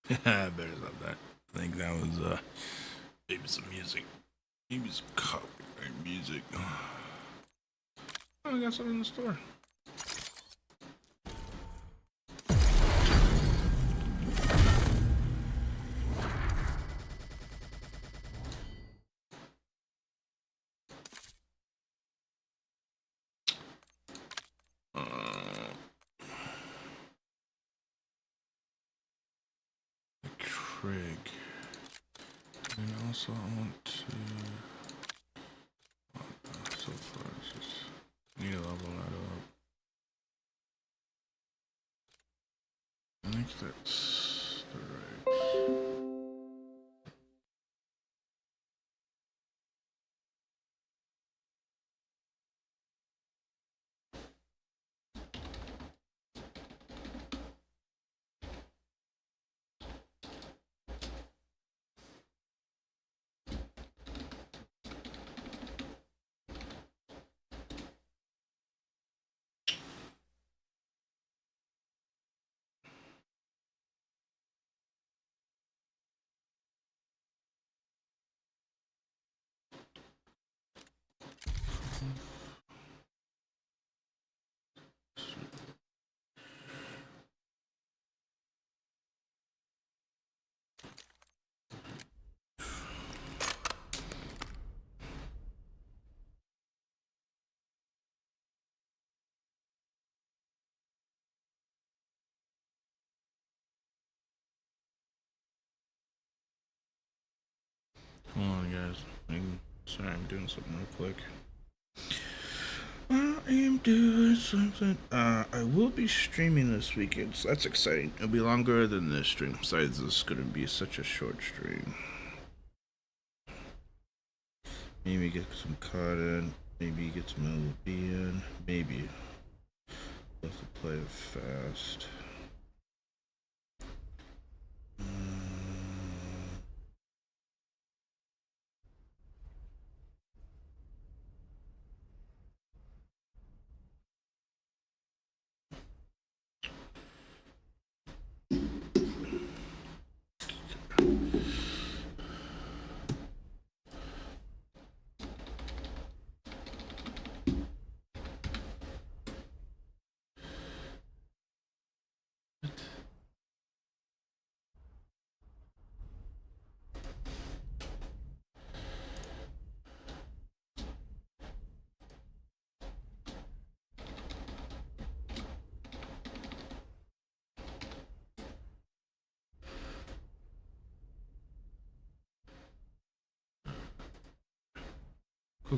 Better love that. I think that was maybe some music. Maybe some copyright music. Oh, I got something in the store. Craig. And also I want to so far it's just need to level that up. I think that's the right. Hold on, guys. Sorry, I'm doing something real quick. I am doing something. I will be streaming this weekend, so that's exciting. It'll be longer than this stream. Besides, this is gonna be such a short stream. Maybe get some COD in. Maybe get some MLB in. Maybe. Let's play it fast.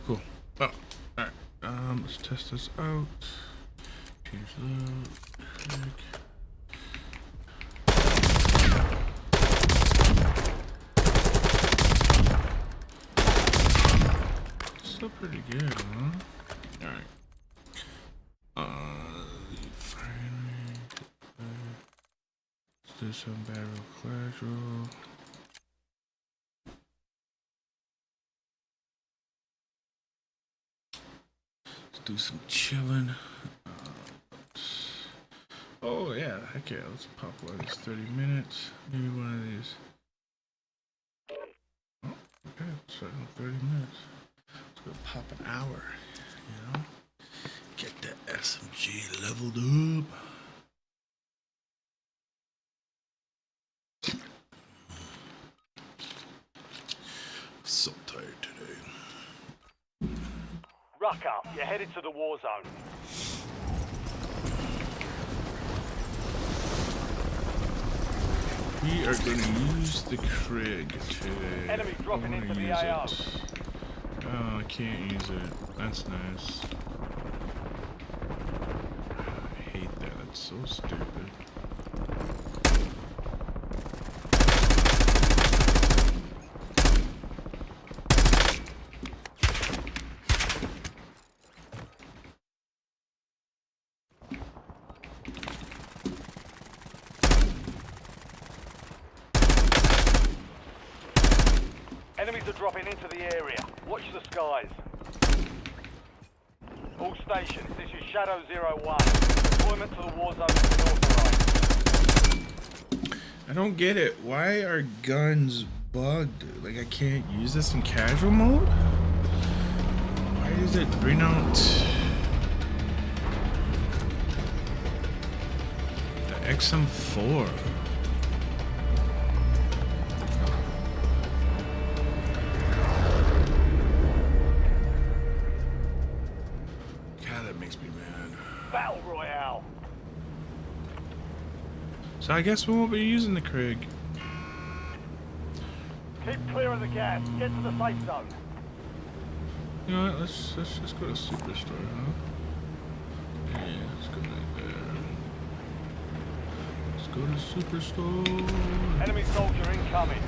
Cool. Oh, alright. Let's test this out. Change that. Click. Still pretty good, huh? Alright. Finally. Let's do some battle casual. Do some chilling. Oh yeah, heck yeah, let's pop one of these 30 minutes. Maybe one of these. Oh, okay, starting with 30 minutes. Let's go pop an hour, you know? Get that SMG leveled up. So tired today. Ruck up, you're headed to the war zone. We are going to use the Craig today. Enemy dropping into the AO. Oh, I can't use it. That's nice. I hate that. That's so stupid. Enemies are dropping into the area. Watch the skies. All stations, this is Shadow 01. Deployment to the war zone has been authorized. I don't get it. Why are guns bugged? Like, I can't use this in casual mode? Why does it bring out the XM4? God, that makes me mad. Battle Royale. So I guess we won't be using the Krig. Keep clear of the gas. Get to the safe zone. You know what? Let's just go to Superstore, huh? Yeah, let's go right there. Let's go to Superstore. Enemy soldier incoming.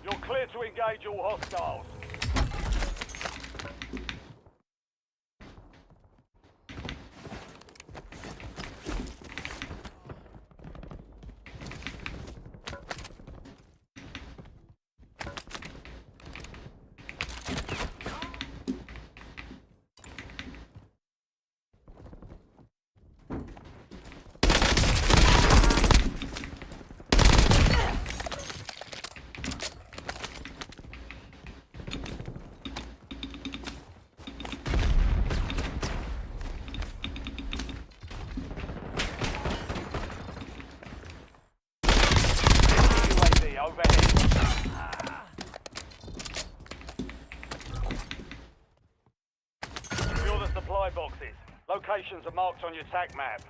You're clear to engage all hostiles. UAV overhead. Secure the supply boxes. Locations are marked on your TAC map.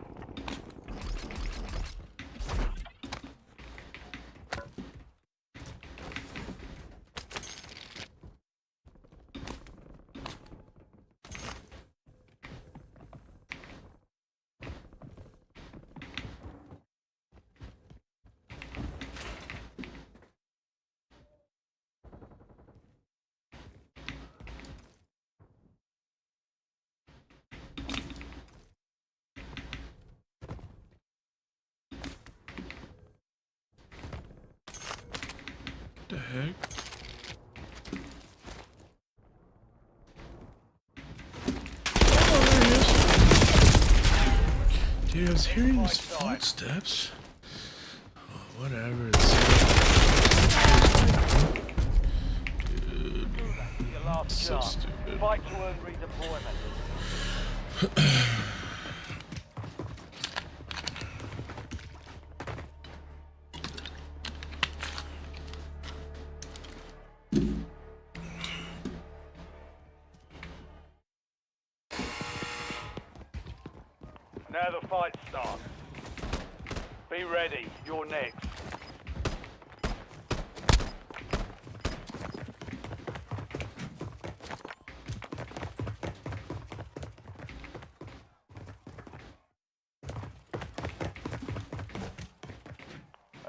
What the heck? Oh, there he is. Dude, I was hearing his footsteps. Oh, whatever. Dude, Your last so chance. stupid. Fight to earn redeployment. Now the fight starts. Be ready, you're next.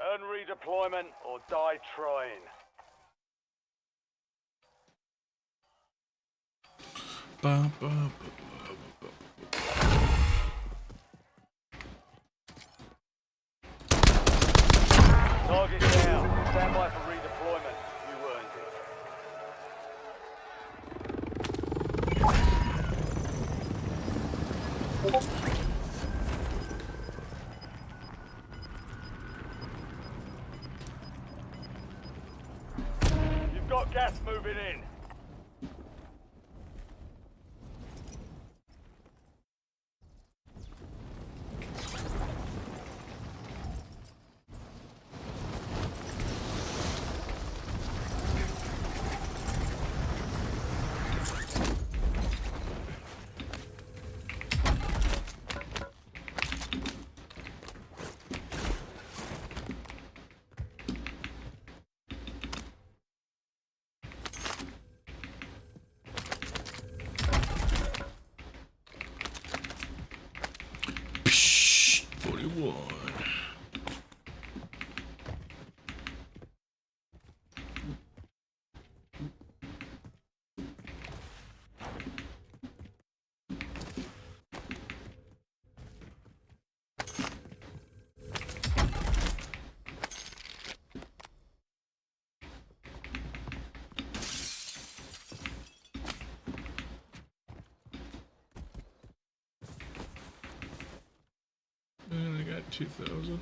Earn redeployment or die trying. Ba, ba, ba, ba, Target down. Stand by for redeployment. You earned it. You've got gas moving in. 2,000.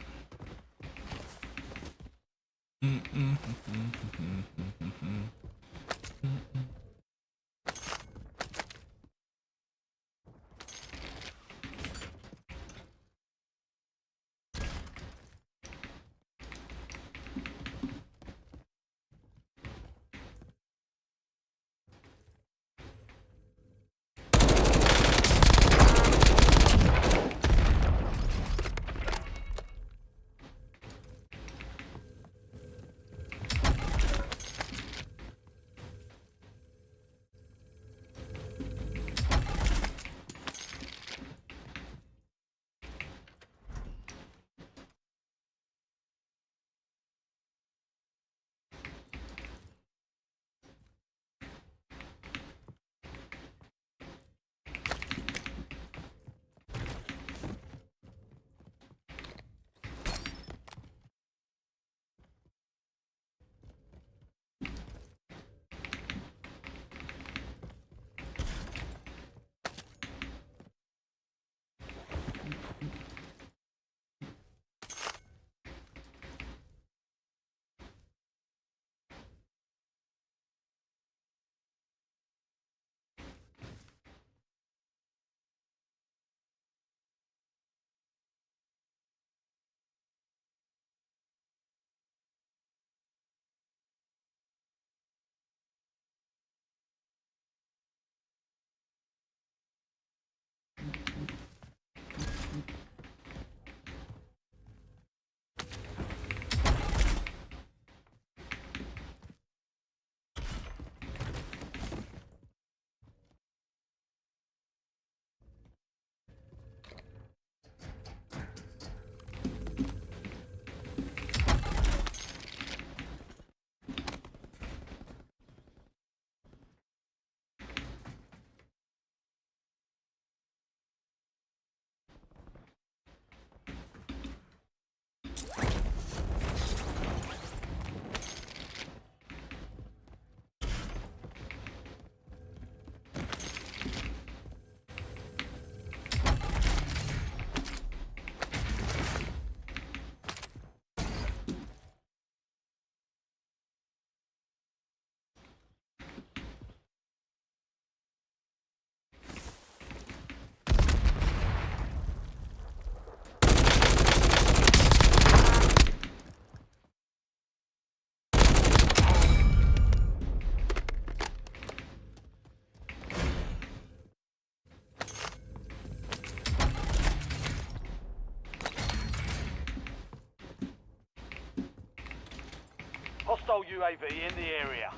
Hostile UAV in the area.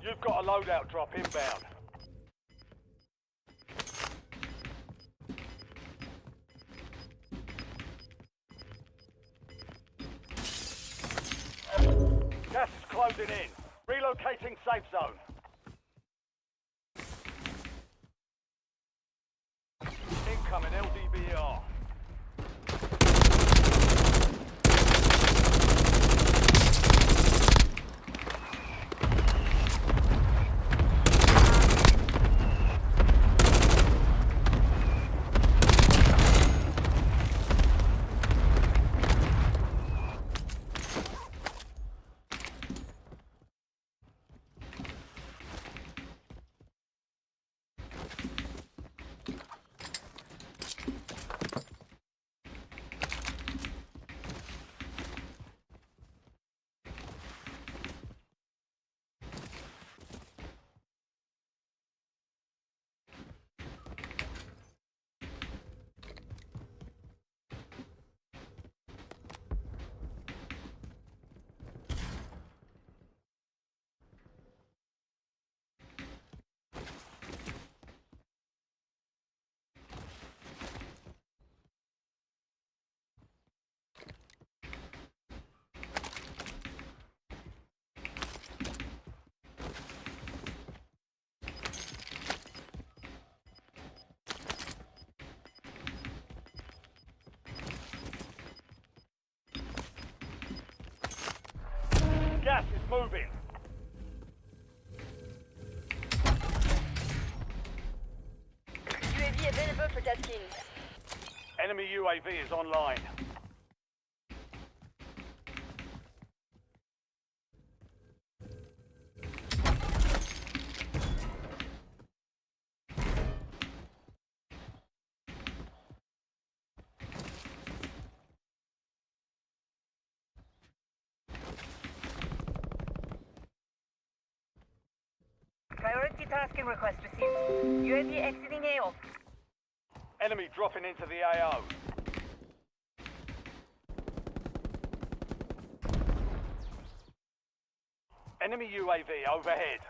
You've got a loadout drop inbound. Gas is closing in. Relocating safe zone. Incoming LDBR. Gas is moving. UAV available for tasking. UAV is online. Priority tasking request received. UAV exiting AO. Enemy dropping into the AO. Enemy UAV overhead.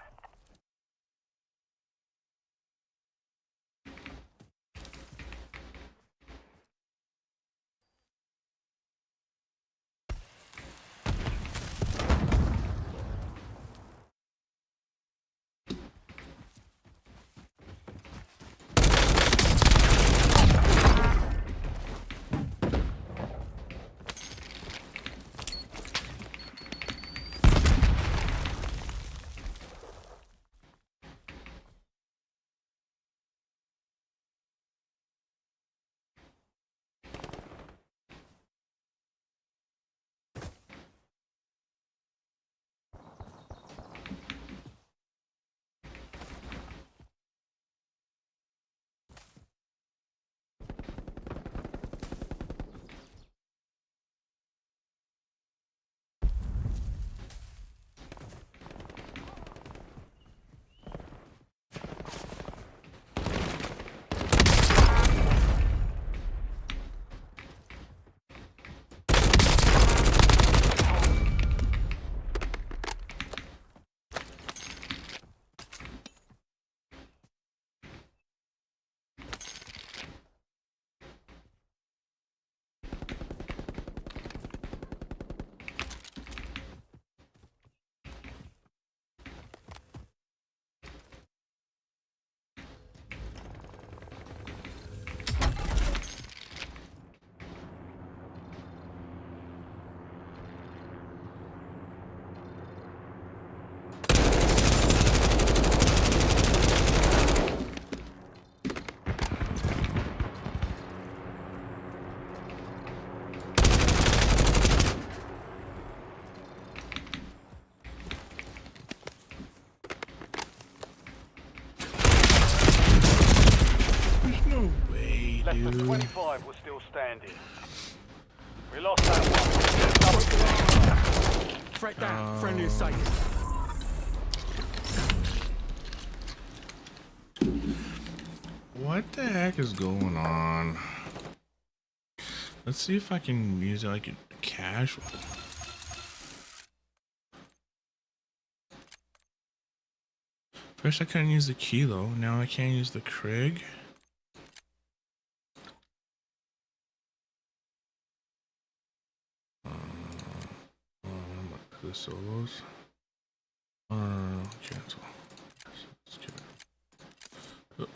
There's no way, Less than dude. 25 were still standing. We lost that one. Threat down. Friendly in sight. What the heck is going on? Let's see if I can use it like a casual. First I couldn't use the Kilo, now I can't use the Krieg. The solos. Cancel. Let's get it. Oh.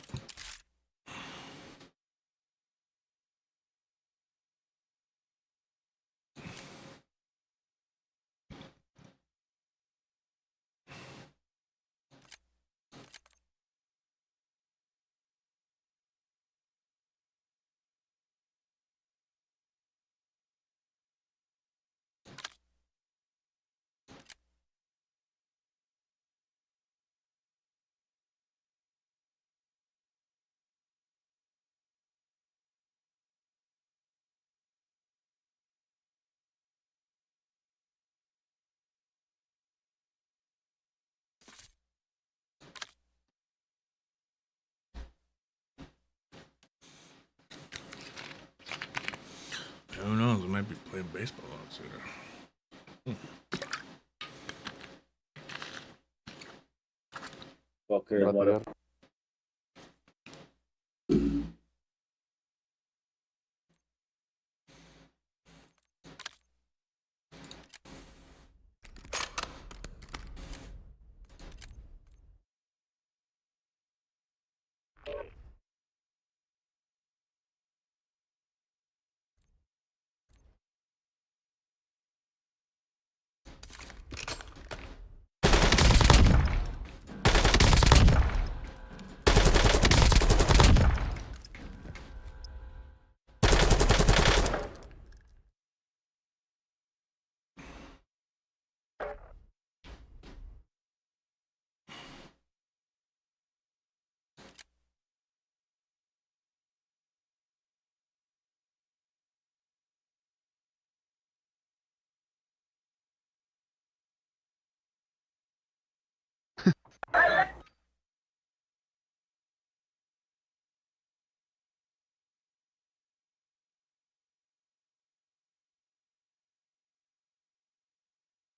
Who knows? I might be playing baseball outside. Walker, what up?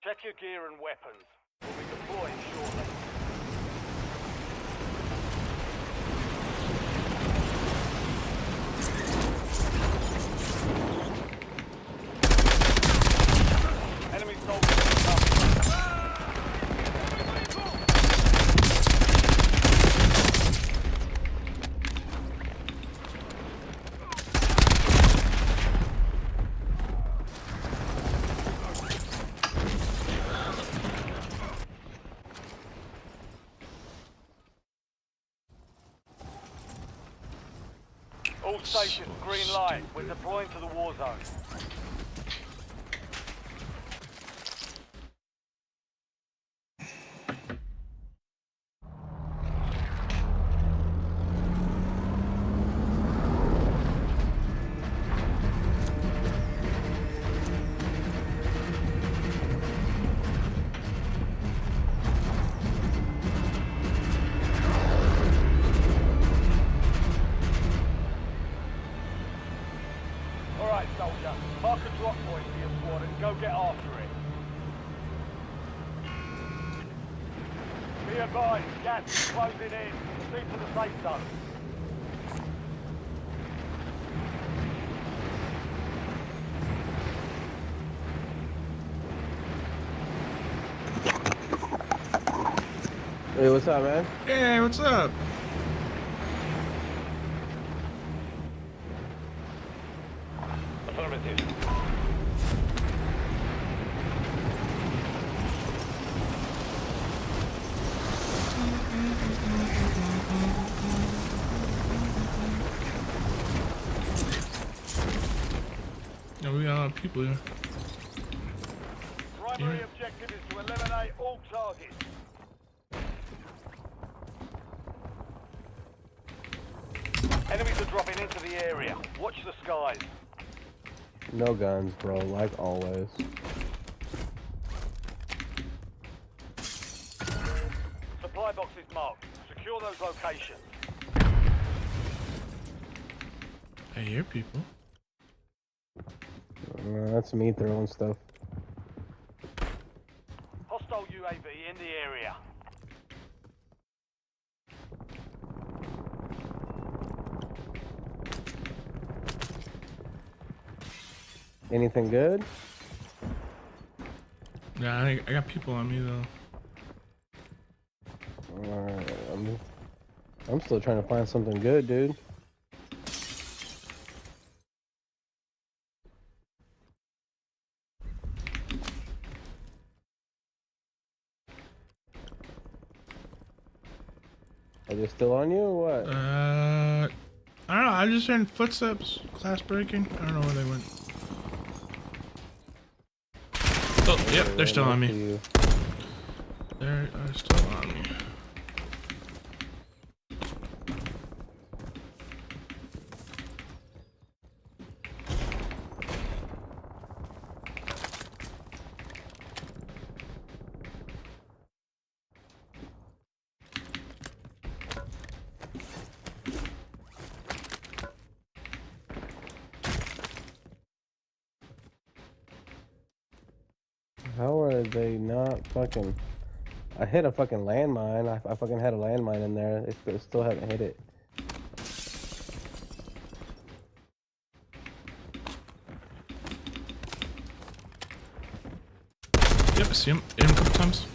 Check your gear and weapons. We'll be deploying shortly. Enemy soldiers incoming. All stations, green light. We're deploying to the war zone. Alright, soldier. Mark a drop point for your squad and go get after it. Be advised, gas is closing in. Proceed to the safe zone. Hey, what's up, man? Hey, what's up? Affirmative. Yeah, we got a lot of people here. Primary objective is to eliminate all targets. Enemies are dropping into the area. Watch the skies. No guns, bro, like always. Supply boxes marked. Secure those locations. I hear people. That's me throwing stuff. Hostile UAV in the area. Anything good? Yeah, I got people on me though. Alright, I'm still trying to find something good, dude. Are they still on you or what? I don't know. I just heard footsteps, glass breaking. I don't know where they went. Oh, yep, they're still on me. They're still on me. How are they not fucking... I hit a fucking landmine. I fucking had a landmine in there. They still haven't hit it. Yep, I see him. Hit him a couple times.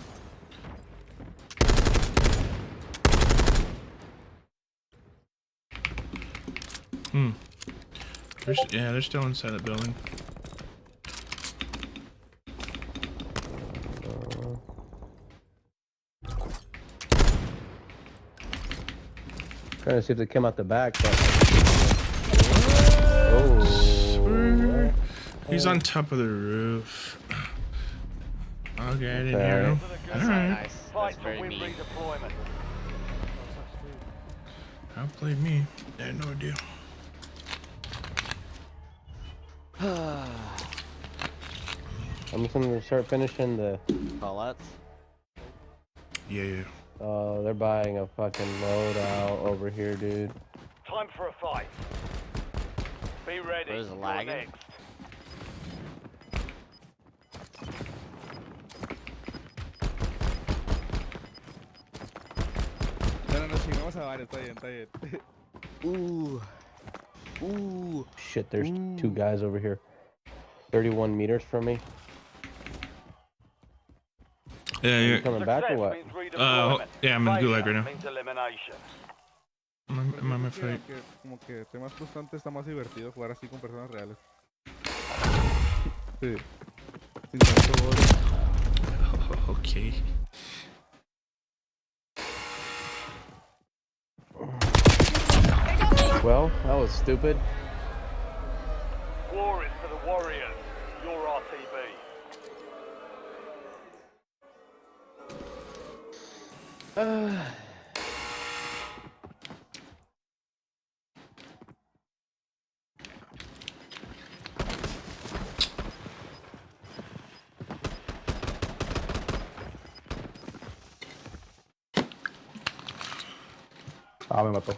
Yeah, they're still inside the building. Trying to see if they come out the back, but... Oh. He's on top of the roof. Okay, I didn't hear him. Alright. Fight to win redeployment. Outplayed me. I had no idea. I'm just gonna start finishing the... Callouts? Yeah. They're buying a fucking loadout over here, dude. Time for a fight. Be ready. What is it, You're lagging? next. No, nos chingamos a varios, está bien. Shit, there's two guys over here. 31 meters from me. Yeah, You you're, coming back or Success what? means redeployment. yeah, I'm in Failure Gulag right now. means elimination. I'm on my fight. Como que temas frustrantes está más divertido jugar así con personas reales. Sí. Sin tanto odio. Okay. Well, that was stupid. War is for the warriors. Your RTB. Ah, me mató.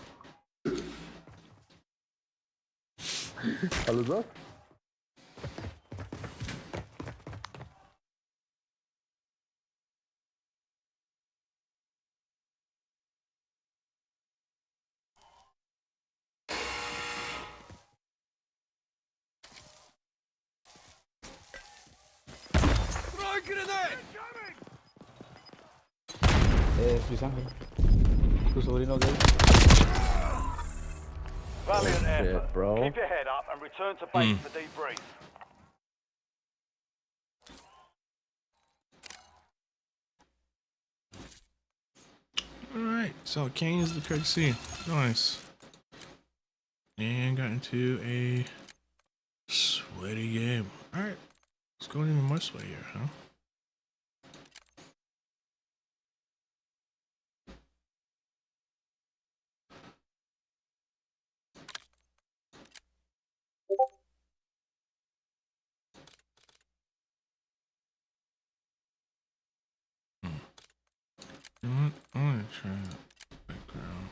¿A los dos? Luis Ángel. Tu sobrino gay. Valiant Shit, effort. bro. Keep your head up and return to base for debrief. Alright, so can't use the card C. Nice. And got into a sweaty game. Alright, let's go even more sweatier, huh? You know what? I'm gonna try that background.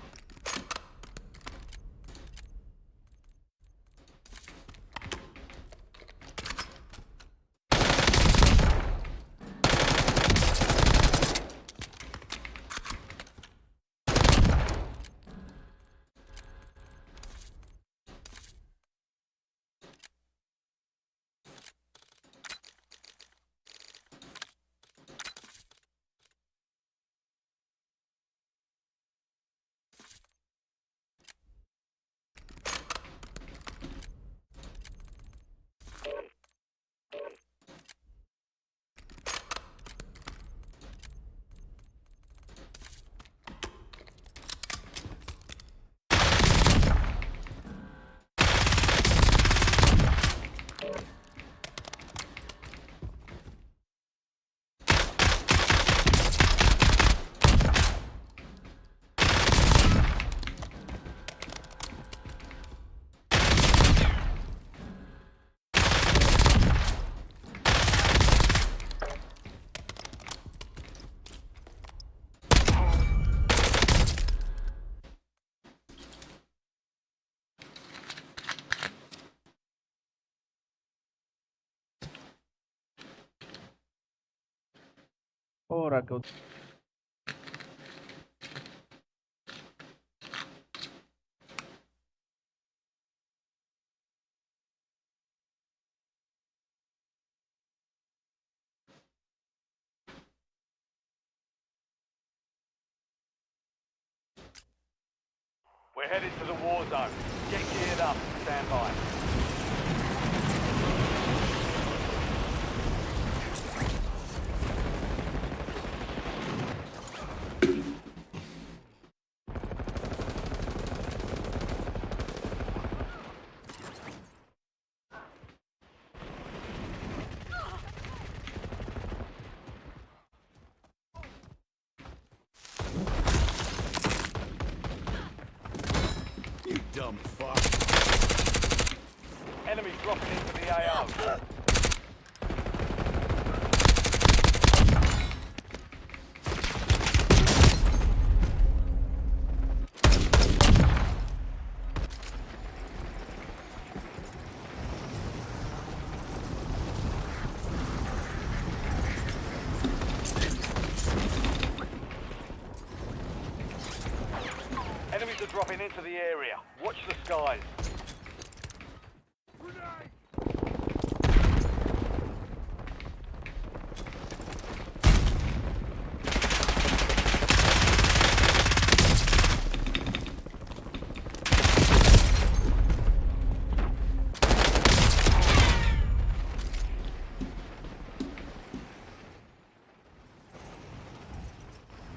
Ahora que... We're headed to the war zone. Get geared up and stand by. You dumb fuck. into the area. Watch the skies.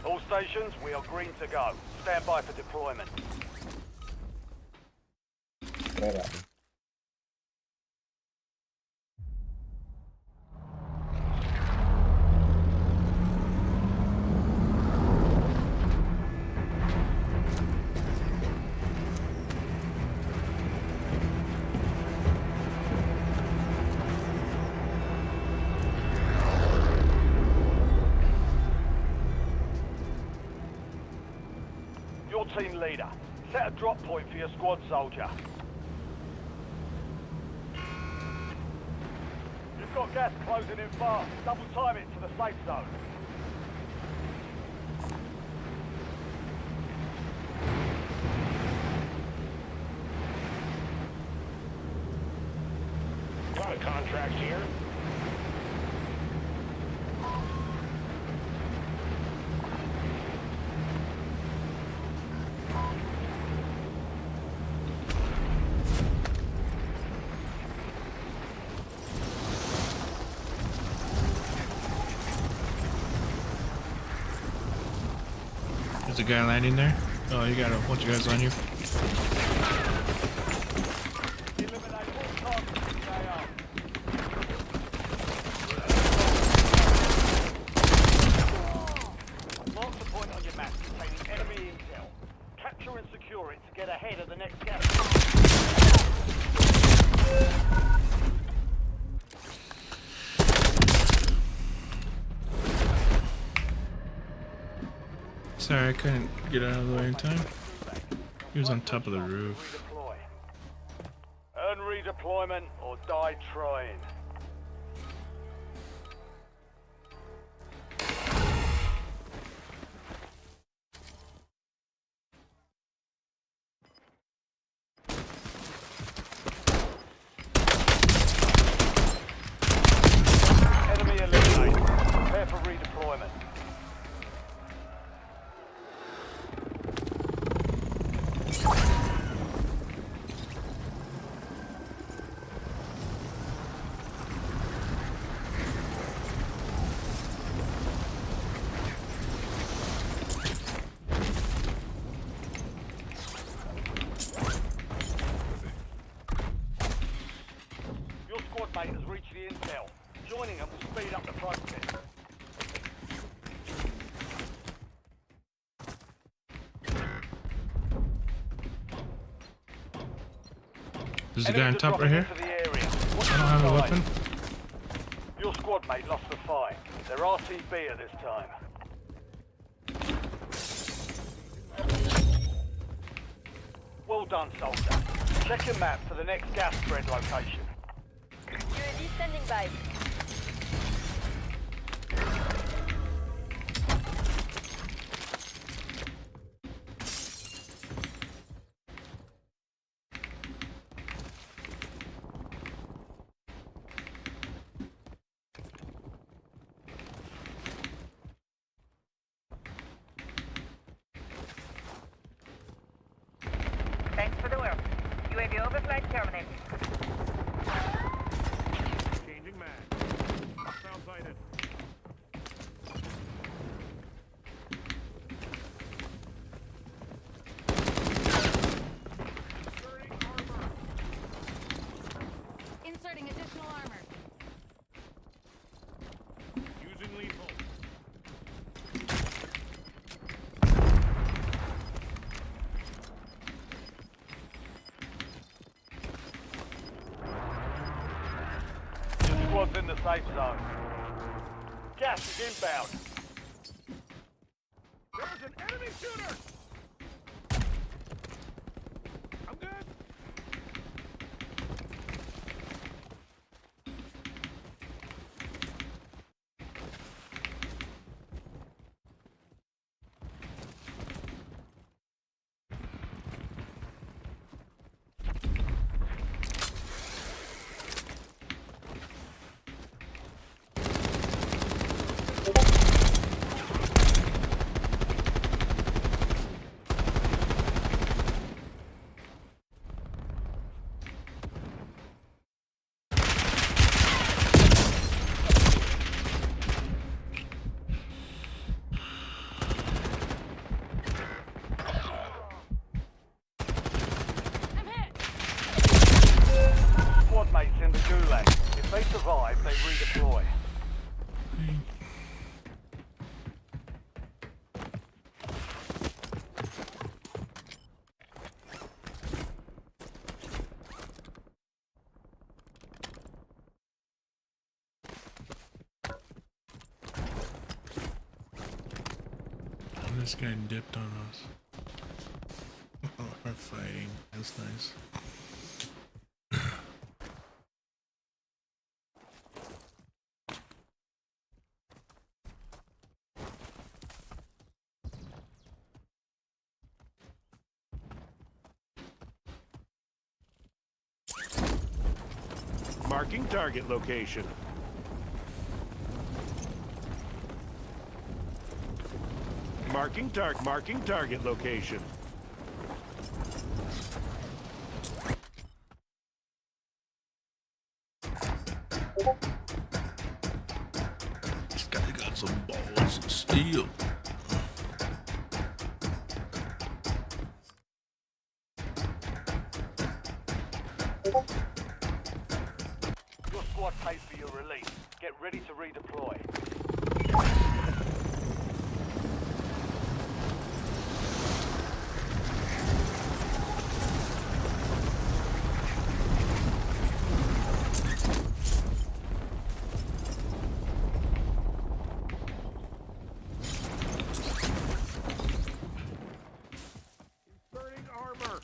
All stations, we are green to go. Stand by for deployment. Espera. Your team leader. Set a drop point for your squad soldier. You've got gas closing in fast. Double time it to the safe zone. A lot of contracts here. There's a guy landing there. Oh, you got a bunch of guys on you. Eliminate all targets in the AR. Mark the point on your map containing enemy intel. Capture and secure it to get ahead of the next gas. Sorry, I couldn't get out of the way in time. He was on top of the roof. Redeploy. Earn redeployment or die trying. Enemy eliminated. Prepare for redeployment. Your squad mate has reached the intel. Joining them will speed up the process. There's a guy on top right here. Into the area. I don't have a weapon. Your squad mate lost the fight. They're RTB at this time. Well done, soldier. Check your map for the next gas spread location. UAV standing by. Thanks for the work. UAV overflight terminated. Changing mag. Sound sighted. Inserting additional armor. Using lethal. Your squad's in the safe zone. Gas is inbound. There's an enemy shooter! I'm good. survive, they redeploy. Oh, this guy dipped on us. Oh, we're fighting. That's nice. Marking target location. Marking target location. This guy got some balls of steel. Your squad paid for your release. Get ready to redeploy. Inserting armor.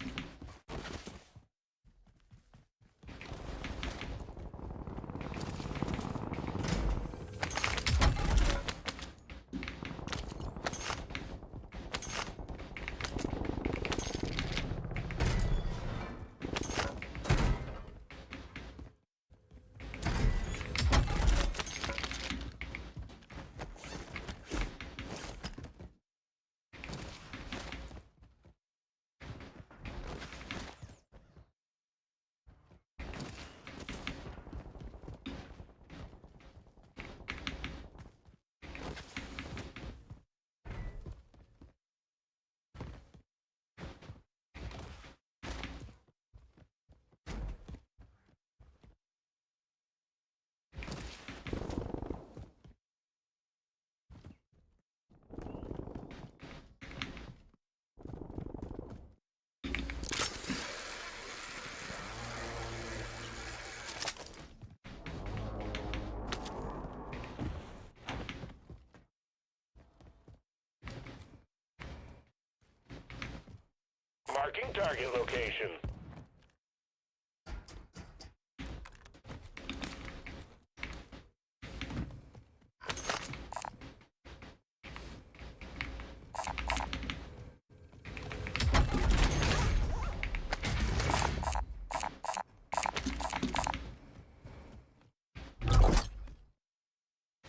Marking target location.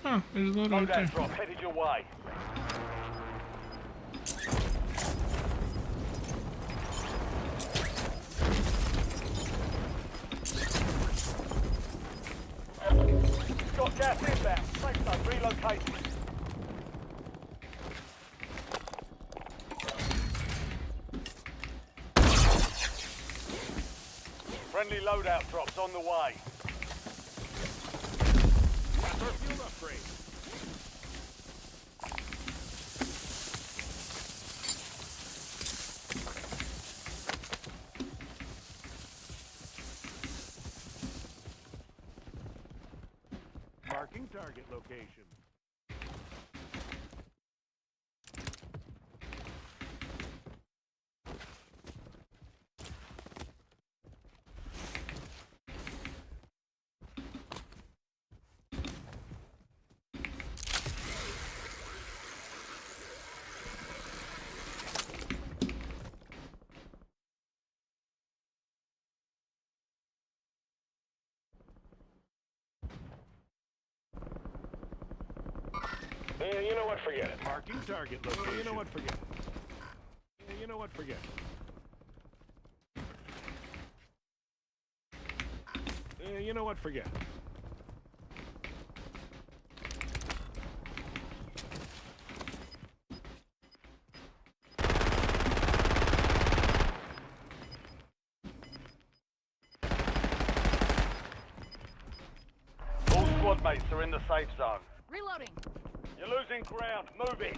Oh, there's a load right there. Loadout drop headed your way. Got gas inbound. Safe zone relocated. Friendly loadout drops on the way. That's our field upgrade. Marking target location. You know what? Forget it. Marking target location. You know what? Forget it. You know what? Forget it. You know what? Forget it. squad mates are in the safe zone. Reloading. You're losing ground. Move it.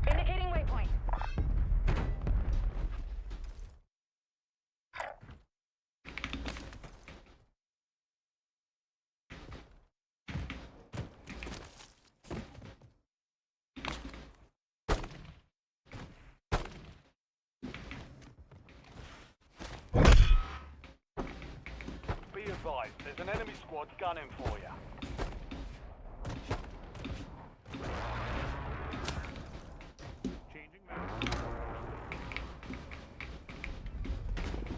Indicating waypoint. Be advised, there's an enemy squad gunning for you. Changing map.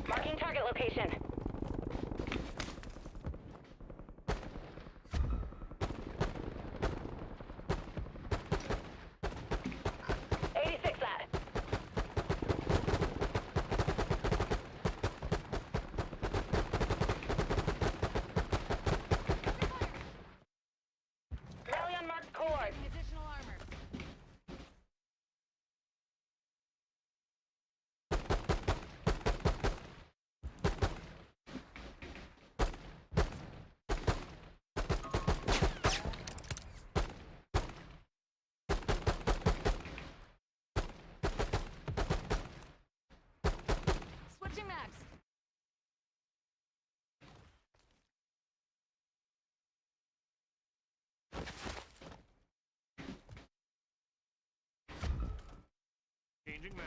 Marking target location. that. Rally on marked cohort. Additional armor. Switching mags. Changing mags.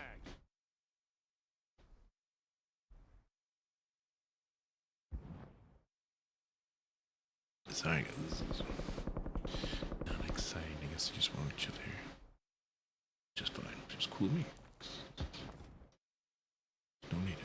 Sorry, guys, this is not exciting. I guess I just want to chill here. Just fine. Just cool me. Don't need it.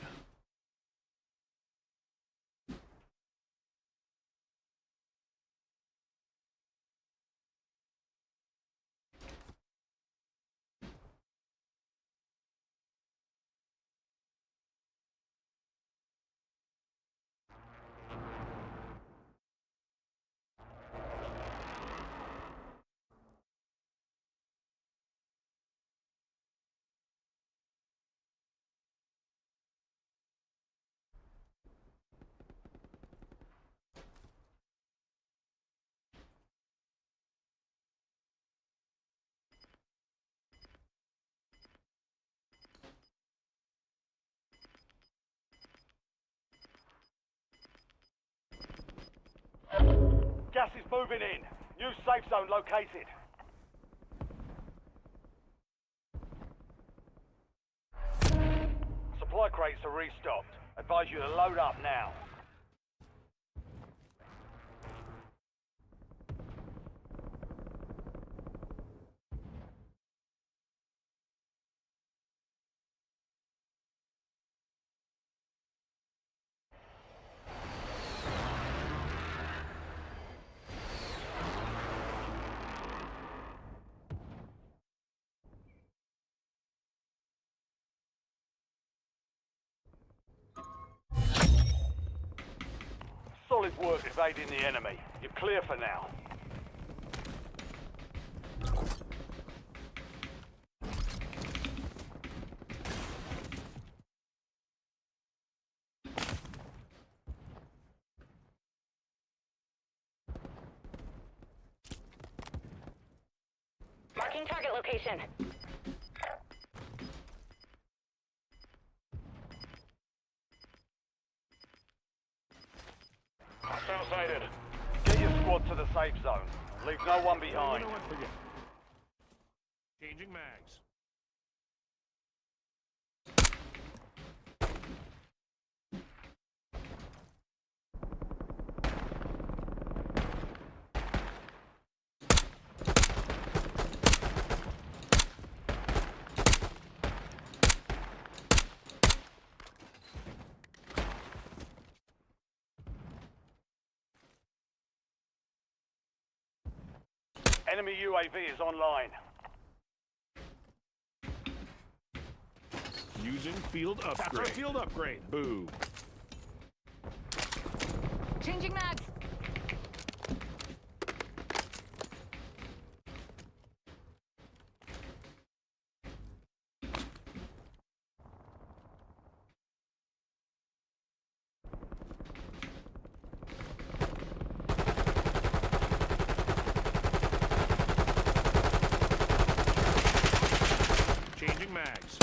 Gas is moving in. New safe zone located. Supply crates are restocked. Advise you to load up now. Solid work evading the enemy. You're clear for now. Marking target location. Hostile sighted. Get your squad to the safe zone. Leave no one behind. You know what? Forget. Changing mags. Enemy UAV is online. Using field upgrade. Field upgrade. Boo. Changing mags. Changing mags.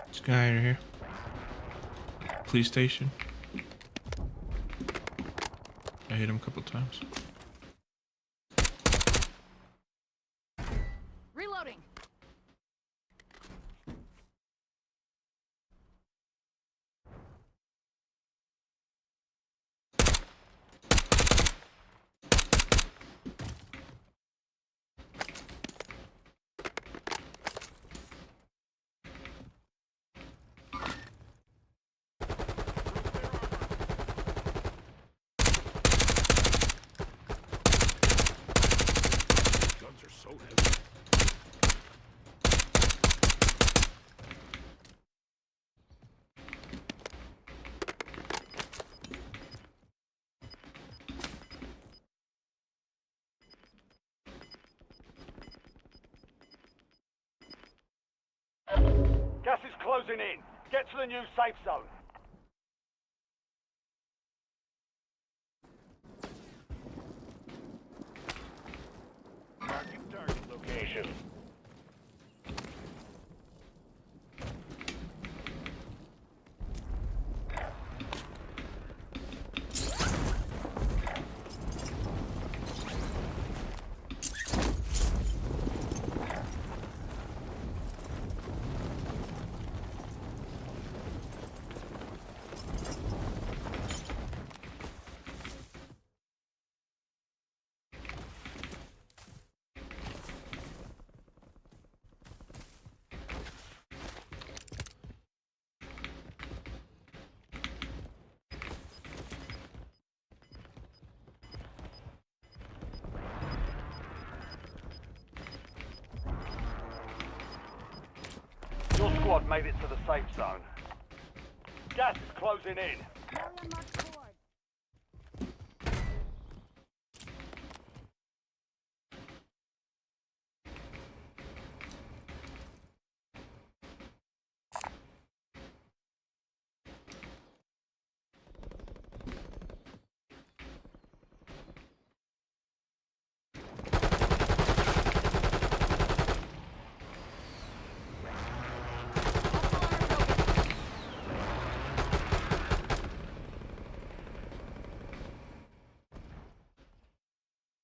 This guy right here. Police station. I hit him a couple times. Reloading. Guns are so heavy. Gas is closing in. Get to the new safe zone. Marking target location. Your squad made it to the safe zone. Gas is closing in.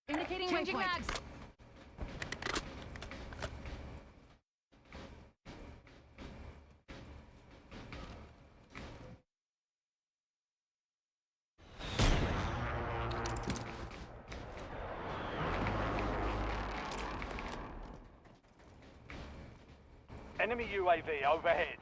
Indicating changing mags. Enemy UAV overhead.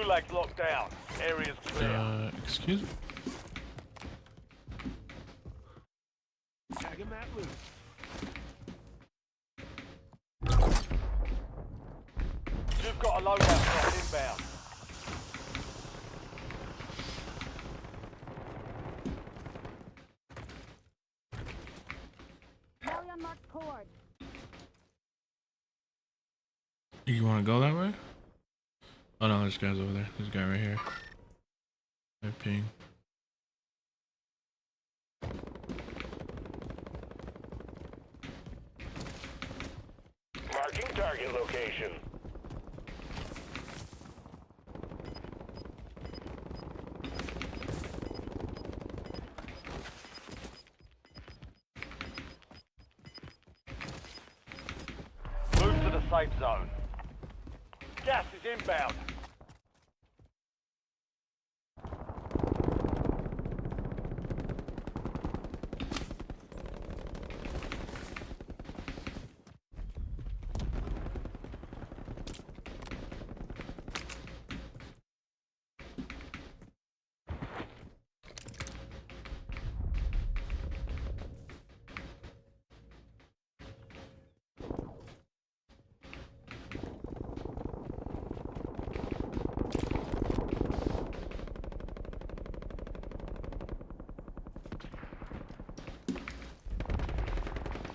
Gulag's locked down. Area's clear. Excuse me. Tagging that loose. You've got a loadout drop inbound. Rally on marked cord. You want to go that way? Oh no, there's guys over there. There's a guy right here. I ping. Marking target location. Move to the safe zone. Gas is inbound.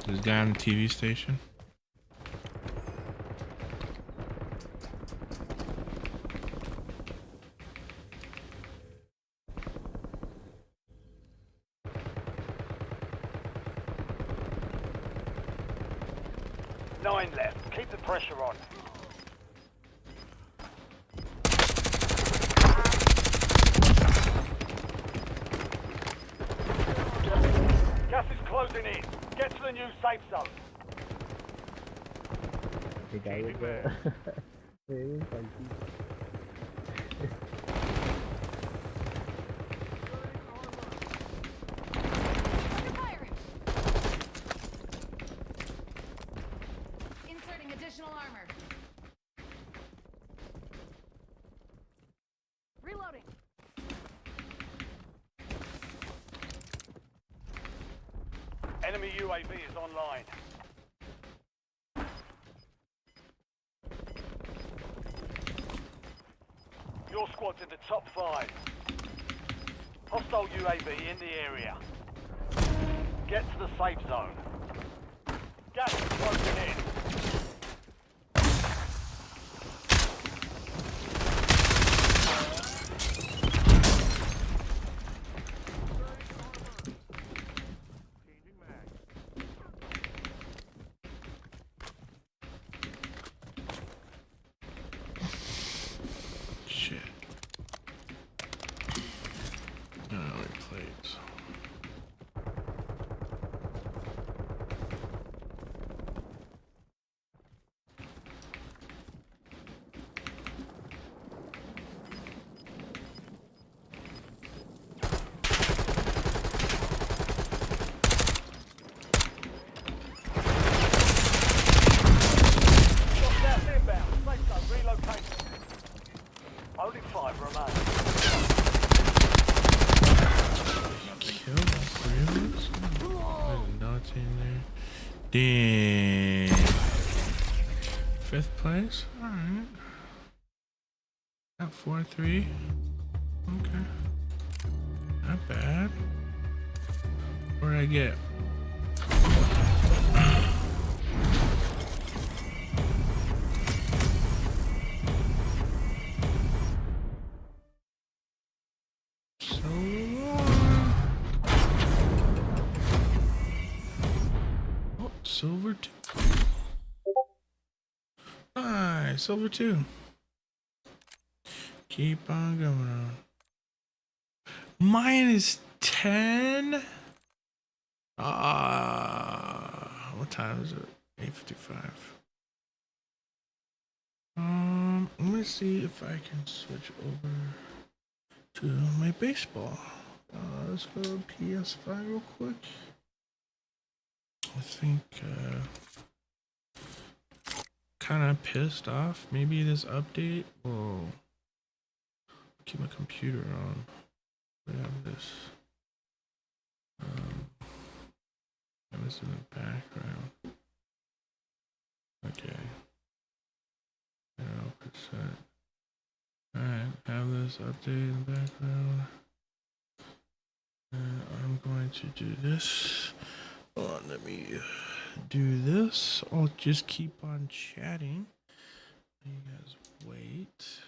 There's a guy on the TV station. Nine left. Keep the pressure on. Gas is closing in. Get to the new safe zone. The guy with the... Under firing. Inserting additional armor. Reloading. Enemy UAV is online. Your squad's in the top 5. Hostile UAV in the area. Get to the safe zone. Gas is closing in. Changing mag. Shit. Oh, plates. Gas inbound. Safe zone relocated. Only 5 remain. Kill all 3 of us? There's nuts in there. Damn. 5th place? Alright. Got 4-3. Okay. Not bad. Where'd I get? Oh, silver 2. Nice, silver 2. Keep on going on. Mine is 10. What time is it? 8:55. I'm gonna see if I can switch over to my baseball. Let's go to PS5 real quick. I think kind of pissed off. Maybe this update will keep my computer on. We have this. Have this in the background. Okay. 0%. Alright, have this update in the background. And I'm going to do this. Hold on, let me do this. I'll just keep on chatting. You guys wait.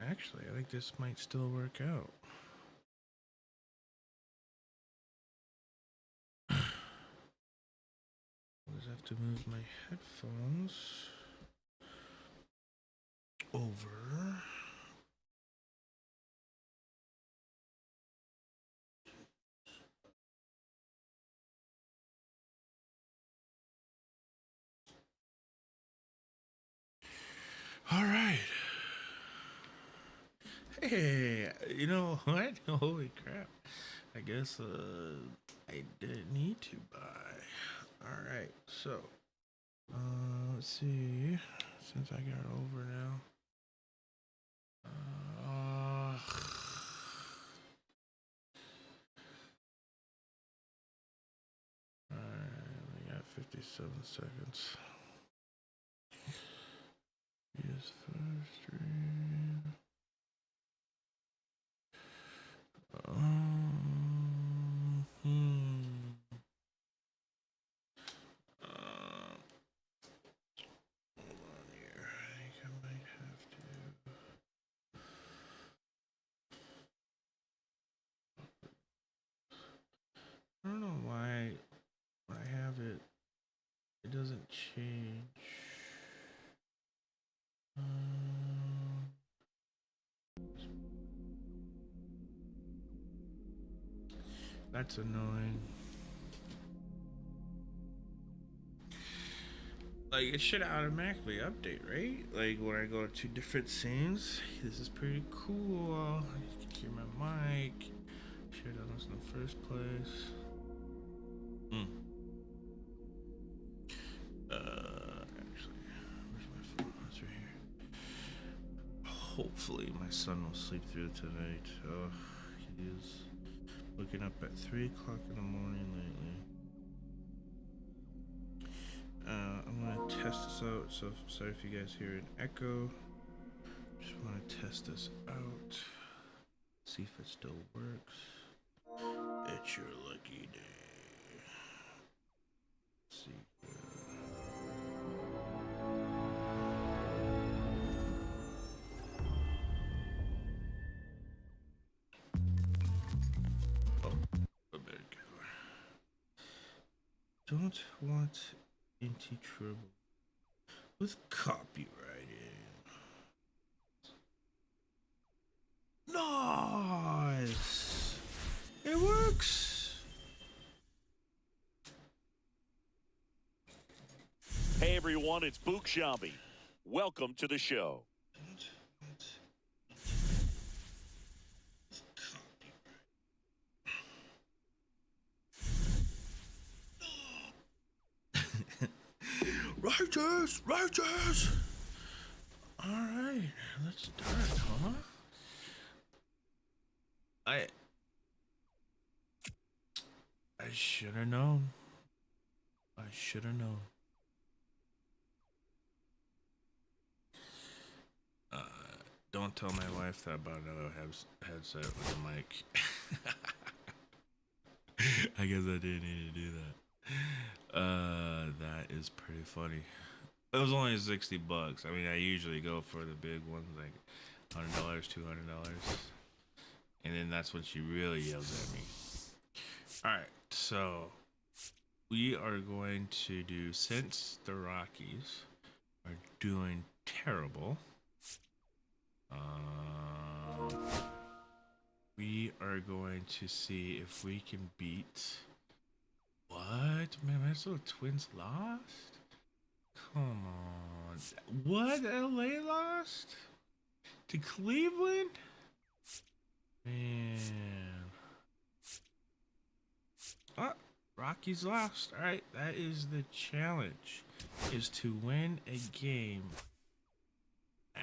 Actually, I think this might still work out. I just have to move my headphones over. All right. Hey, you know what? Holy crap. I guess I didn't need to buy. All right. So, let's see. Since I got over now. Alright, we got 57 seconds. Use first stream. Hold on here. I think I might have to. I don't know why when I have it, it doesn't change. That's annoying. Like, it should automatically update, right? Like, when I go to different scenes, this is pretty cool. You can hear my mic. Should have done this in the first place. Actually, where's my phone? It's right here. Hopefully, my son will sleep through tonight. Oh, he is waking up at 3 o'clock in the morning lately. I'm gonna test this out, so sorry if you guys hear an echo. Just want to test this out, see if it still works. It's your lucky day. Let's see. Oh, I better go. Don't want any trouble with copywriting. Nice! It works! Hey everyone, it's Book Shambi. Welcome to the show. Righteous! Righteous! Alright, let's start, huh? I should have known. I should have known. Don't tell my wife that about another headset with a mic. I guess I didn't need to do that. That is pretty funny. It was only $60. I mean, I usually go for the big ones, like $100, $200, and then that's when she really yells at me. All right, so we are going to do, since the Rockies are doing terrible, we are going to see if we can beat. What? Man, Minnesota Twins lost? Come on. What? LA lost? To Cleveland? Rockies lost. All right, that is the challenge, is to win a game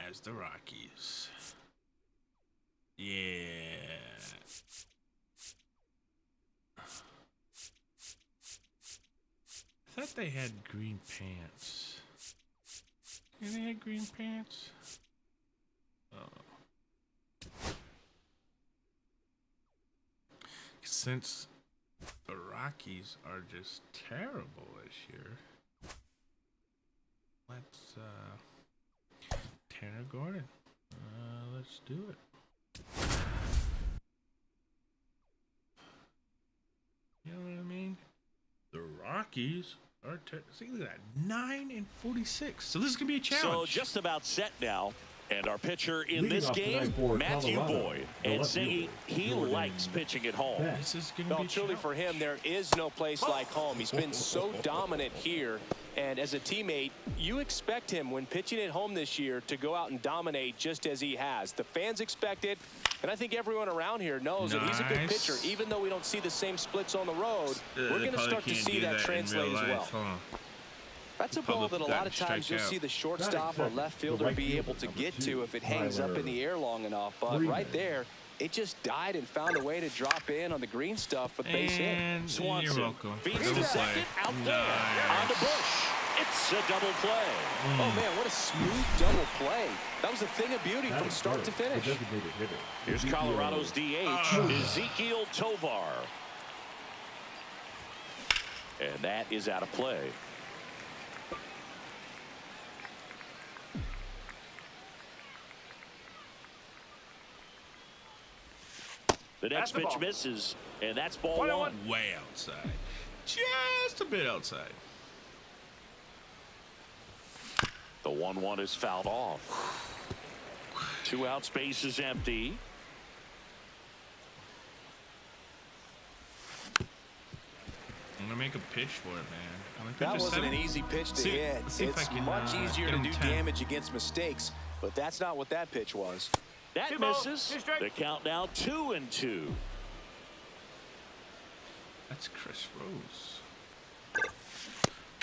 as the Rockies. Yeah. I thought they had green pants. Yeah, they had green pants. Oh. Since the Rockies are just terrible this year, let's Tanner Gordon. Let's do it. You know what I mean? The Rockies are see, look at that, 9-46. So this is gonna be a challenge. So just about set now. And our pitcher in Leading this off game, tonight for Matthew Colorado, Boyd. the And left Siggy, fielder, he Jordan likes pitching at home. This is gonna Well, be a truly challenge. for him, there is no place like home. He's been so dominant here. And as a teammate, you expect him when pitching at home this year to go out and dominate just as he has. The fans expect it. And I think everyone around here knows that he's a good pitcher. Even though we don't see the same splits on the road, we're going to start to see that translate as well. That's a ball that a lot of times you'll see the shortstop or left fielder be able to get to if it hangs up in the air long enough. But right there, it just died and found a way to drop in on the green stuff with base hit. And Swanson you're welcome. beats Double the play. second out there on the bush. It's a double play. Oh, man, what a smooth double play. That was a thing of beauty from start to finish. Here's Colorado's DH, Ezekiel Tovar. And that is out of play. The next pitch misses, and that's ball one. Way outside. Just a bit outside. The 1-1 is fouled off. 2 out, space is empty. I'm gonna make a pitch for it, man. That wasn't an easy pitch to hit. It's much easier to do damage against mistakes, but that's not what that pitch was. That misses. The count now 2-2. That's Chris Rose.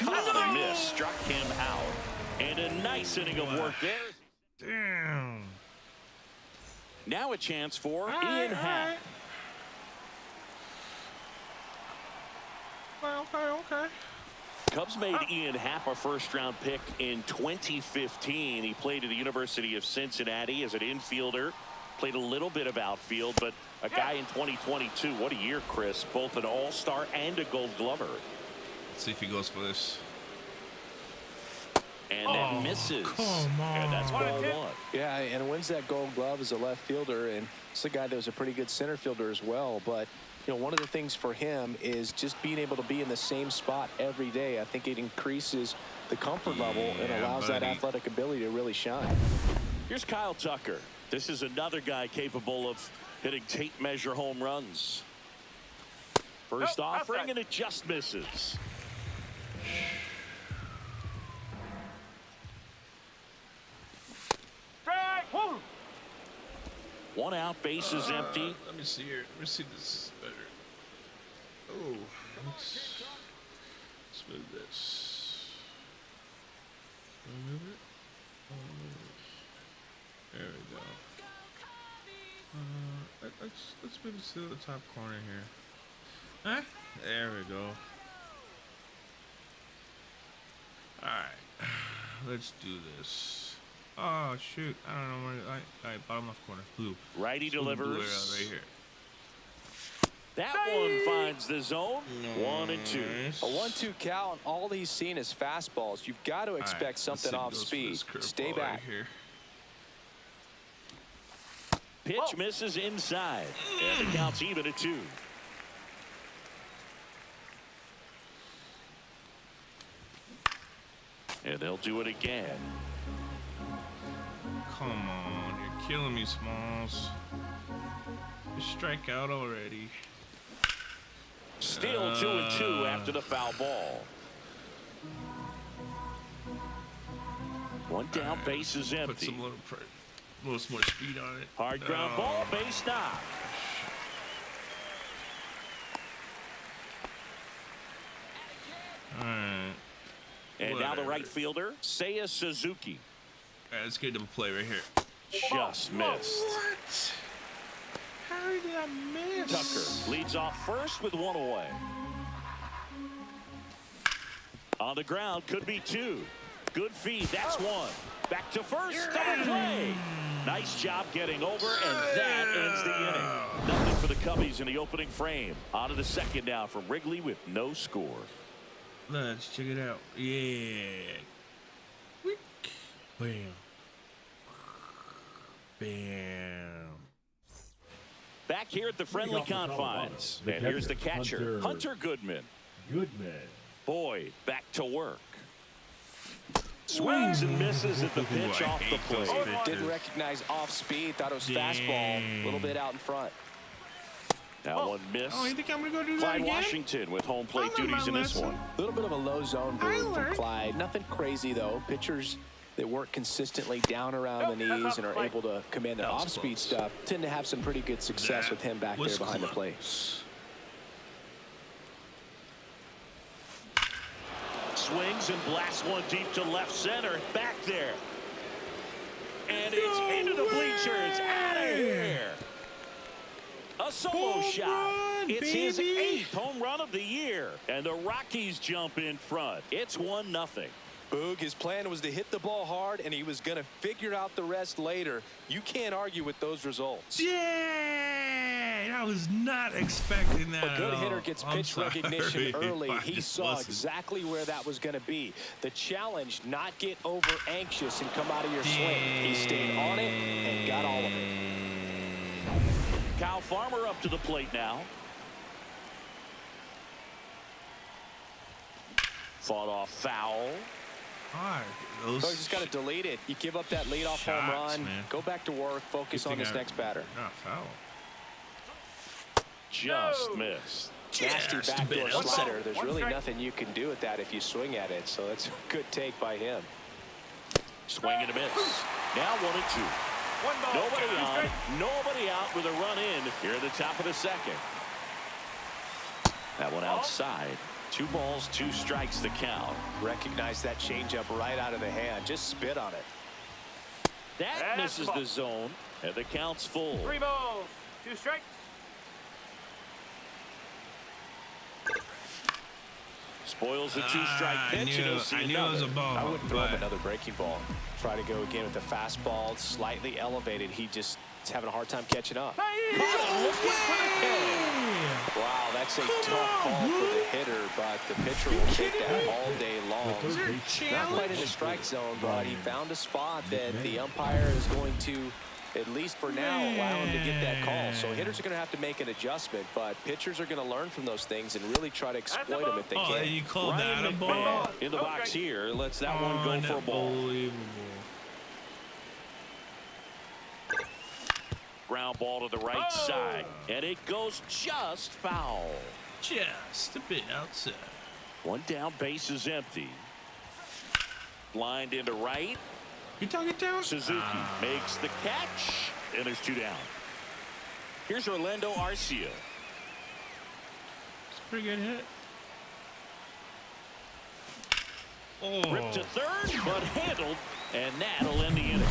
Another miss struck him out. And a nice inning of work there. Damn. Now a chance for Ian Happ. Okay. Cubs made Ian Happ a first-round pick in 2015. He played at the University of Cincinnati as an infielder. Played a little bit of outfield, but a guy in 2022. What a year, Chris. Both an all-star and a gold glover. Let's see if he goes for this. And that misses. Come on. And that's ball one. Yeah, and wins that gold glove as a left fielder, and it's a guy that was a pretty good center fielder as well. But you know, one of the things for him is just being able to be in the same spot every day. I think it increases the comfort level and allows that athletic ability to really shine. Here's Kyle Tucker. This is another guy capable of hitting tape measure home runs. First offering, and it just misses. One out, base is empty. Let me see here. Let me see this better. Oh, let's move this. Move it. There we go. Let's move it to the top corner here. Huh? There we go. All right, let's do this. Oh shoot! I don't know where. Alright, bottom left corner, blue. Righty delivers. Blue right here. That one finds the zone. 1-2. A 1-2 count, and all he's seen is fastballs. You've got to expect something off speed. Stay back. Here. Pitch misses inside, and the count's even at 2. And they'll do it again. Come on, you're killing me, Smalls. Just strike out already. Still 2-2 after the foul ball. One down, base is Put empty. some little more speed on it. Hard ground ball, base knock. All right. And now the Whatever. right fielder, Seiya Suzuki. All right, let's get double play right here. Just missed. What? How did I miss? Tucker leads off first with one away. On the ground, could be two. Good feed, that's one. Back to first, double play. Nice job getting over, and that ends the inning. Nothing for the Cubbies in the opening frame. On to the second now from Wrigley with no score. Let's check it out. Yeah. Weak. Bam. Bam. Back here at the friendly confines. And here's the catcher, Hunter Goodman. Boyd back to work. Swings and misses at the pitch I off the hate those plate. pitches. Didn't recognize off speed. Thought it was fastball. A little bit out in front. Now one miss. Oh, you think I'm gonna go do that Clyde again? Washington with home plate I learned duties my in this lesson. one. A little bit of a low zone I move from learned. Clyde. Nothing crazy, though. Pitchers that work consistently down around the knees and are able to command the That was off-speed close. stuff tend to have some pretty good success That with him back there was behind the plate. close. Swings and blasts one deep to left center. Back there. And it's into the bleachers. Out of here. A solo Home shot. run, It's his baby. 8th home run of the year. And the Rockies jump in front. It's 1-0. Boog, his plan was to hit the ball hard, and he was going to figure out the rest later. You can't argue with those results. Yay! I was not expecting that. A good at hitter all. gets I'm pitch sorry recognition early. if I He just saw wasn't. exactly where that was going to be. The challenge, not get over anxious and come out of your swing. He stayed on it and got all of it. Kyle Farmer up to the plate now. Fought off foul. God, those So you just got to delete it. You give up that leadoff home shots, run. man. Go back to work. Focus Good on thing this I- next batter. Not foul. Just missed. Nasty Just backdoor missed. slider. There's really nothing you can do with that if you swing at it. So that's a good take by him. Swing and a miss. Now 1-2. Nobody on, nobody out with a run in here at the top of the second. That one outside. 2 balls, 2 strikes the count. Recognize that changeup right out of the hand. Just spit on it. That misses the zone, and the count's full. 3 balls, 2 strikes. Spoils the 2-strike pitch, and he'll see I knew it was a another. ball. I wouldn't throw him but another breaking ball. Try to go again with the fastball, slightly elevated. He just is having a hard time catching up. Caught it looking for the K. Wow, that's a tough call for the hitter, but the pitcher will take that all day long. Is there a Not quite in the challenge? strike zone, but he found a spot that the umpire is going to, at least for now, allow him to get that call. So hitters are going to have to make an adjustment, but pitchers are going to learn from those things and really try to exploit them if they Oh, can. you called Ryan that a ball? McMahon in the box here. Lets that one go for a ball. Unbelievable. Ground ball to the right side, and it goes just foul. Just a bit outside. One down, base is empty. Lined into right. You talking down? Suzuki makes the catch, and there's 2 down. Here's Orlando Arcia. It's a pretty good hit. Ripped to third, but handled, and that'll end the inning.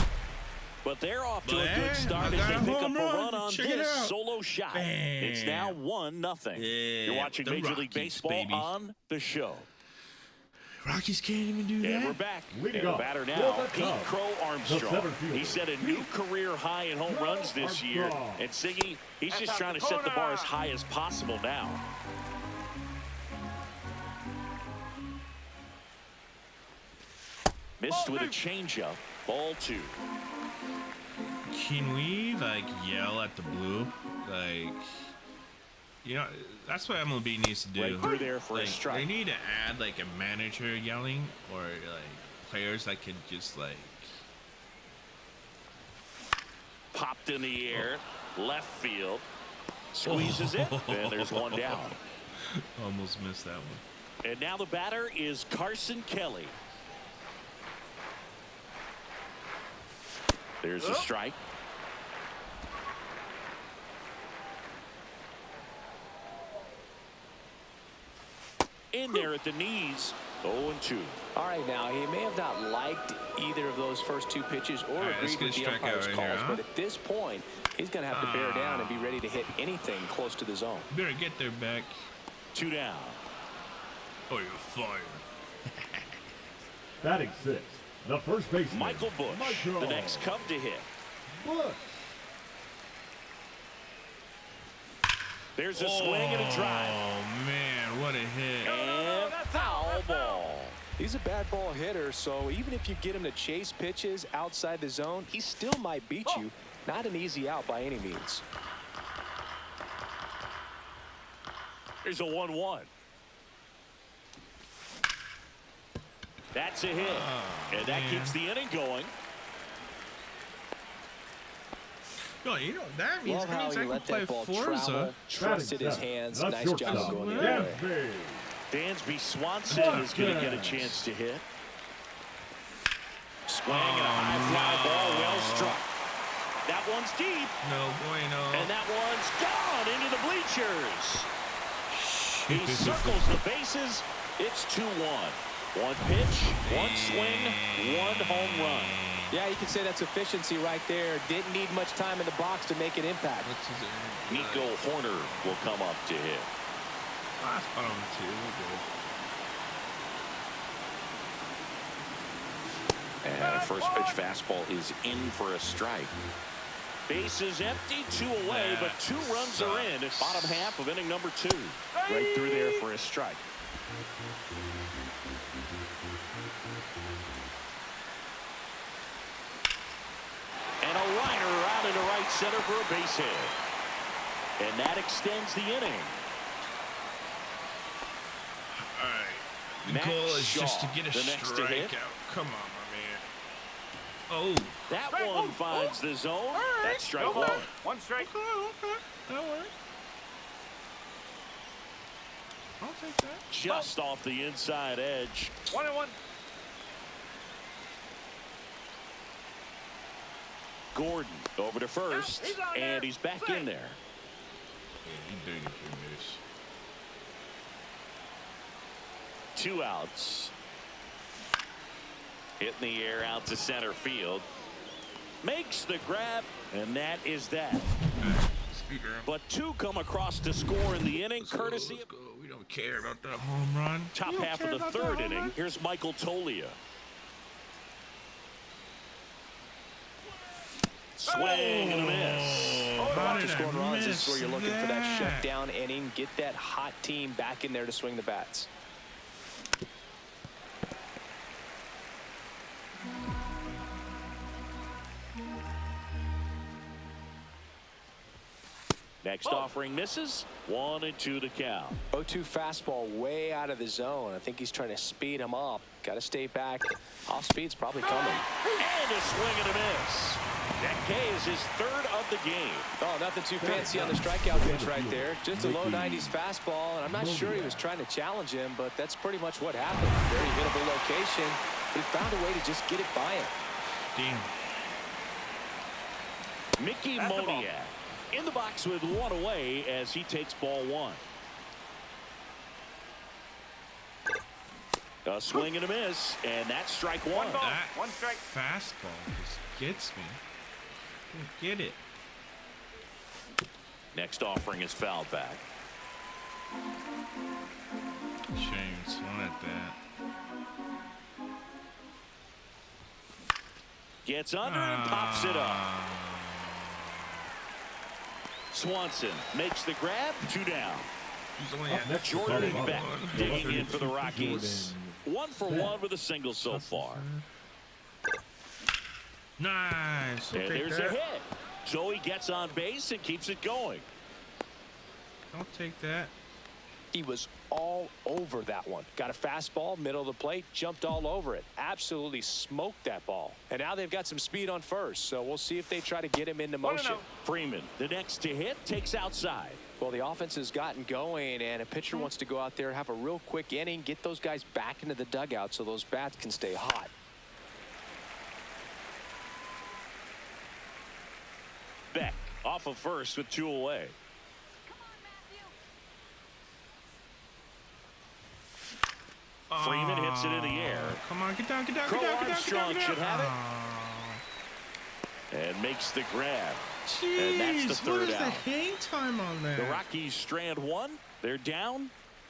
But they're off to a good start I as got they a pick up home a run. run on Check it this out. solo shot. Bam. It's now 1-0. Yeah, You're watching the Major League Rockies, Baseball baby. on the show. Rockies can't even do And that. we're back. And the batter now, Pete Crow Armstrong. He set a new career high in home runs this year. And Siggy, he's just trying to set the bar as high as possible now. Missed with a changeup. Ball 2. Can we like yell at the blue? Like, you know, that's what MLB needs to do. Right through there for a Like, strike. They need to add like a manager yelling or like players that could just like. Popped in the air. Left field. Squeezes it. And there's 1 down. Almost missed that one. And now the batter is Carson Kelly. There's a strike. in there at the knees. 0-2. All right, now, he may have not liked either of those first two pitches or agreed with the umpire's calls, but at this point, he's going to have to bear down and be ready to hit anything close to the zone. Better get there, back. 2 down. Oh, you're fired. Batting six, the first baseman, Michael Bush, the next Cub to hit. Bush. There's a swing and a drive. Oh, man, what a hit. And foul ball. He's a bad ball hitter, so even if you get him to chase pitches outside the zone, he still might beat you. Not an easy out by any means. Here's a 1-1. That's a hit. And that keeps the inning going. No, you know, that means, Love how he let that ball Forza. travel, trusted his hands. That's Nice job shortstop. going the other way. Dansby Swanson is going to get a chance to hit. Swing and a high fly ball, well struck. That one's deep. No bueno. And that one's gone into the bleachers. He circles the bases. It's 2-1. One pitch, one swing, one home run. Yeah, you can say that's efficiency right there. Didn't need much time in the box to make an impact. Nico Horner will come up to hit. Last spot on 2. We're good. And a first pitch fastball is in for a strike. Bases empty, 2 away, but 2 runs are in at bottom half of inning number 2. Right through there for a strike. And a liner out into right center for a base hit. And that extends the inning. All right. The Matt goal is Shaw, just to get a the next to hit. strikeout. Come on, my man. Oh. That one finds the zone. Right. That's strike 1. One strike. Okay. That works. I'll take that. Just off the inside edge. 1-1. Gordon over to first, and he's back in there. Yeah, he did it, miss. 2 outs. Hit in the air out to center field. Makes the grab, and that is that. But 2 come across to score in the inning, courtesy Let's go. We don't care about that home run. top half of the 3rd inning. Here's Michael Tolia. Swing and a miss. About to score runs is where you're looking for that shutdown inning. Get that hot team back in there to swing the bats. Next offering misses. 1-2 the count. 0-2 fastball way out of the zone. I think he's trying to speed him up. Got to stay back. Off speed's probably coming. And a swing and a miss. That K is his 3rd of the game. Oh, nothing too fancy on the strikeout pitch right there. Just a low 90s fastball, and I'm not sure he was trying to challenge him, but that's pretty much what happened. Very hittable location, but he found a way to just get it by him. Damn. Mickey Moniak in the box with 1 away as he takes ball 1. A swing and a miss, and that's strike 1. That One strike. fastball just gets me. I don't get it. Next offering is fouled back. Shame, swung at that. Gets under and pops it up. Swanson makes the grab. 2 down. He's only at Jordan 31. Beck digging in for the Rockies. 1 for 1 with a single so far. Nice. And there's a hit. So he gets on base and keeps it going. I'll take that. He was all over that one. Got a fastball, middle of the plate, jumped all over it. Absolutely smoked that ball. And now they've got some speed on first, so we'll see if they try to get him into motion. Freeman, the next to hit, takes outside. Well, the offense has gotten going, and a pitcher wants to go out there, have a real quick inning, get those guys back into the dugout so those bats can stay hot. Beck off of first with 2 away. Freeman hits it in the air. Come on, get down, get down, Crow get down, get down, Armstrong get down, should get down. have it. And makes the grab. Jeez, And that's the third what is out. the hang time on that? The Rockies strand one. They're down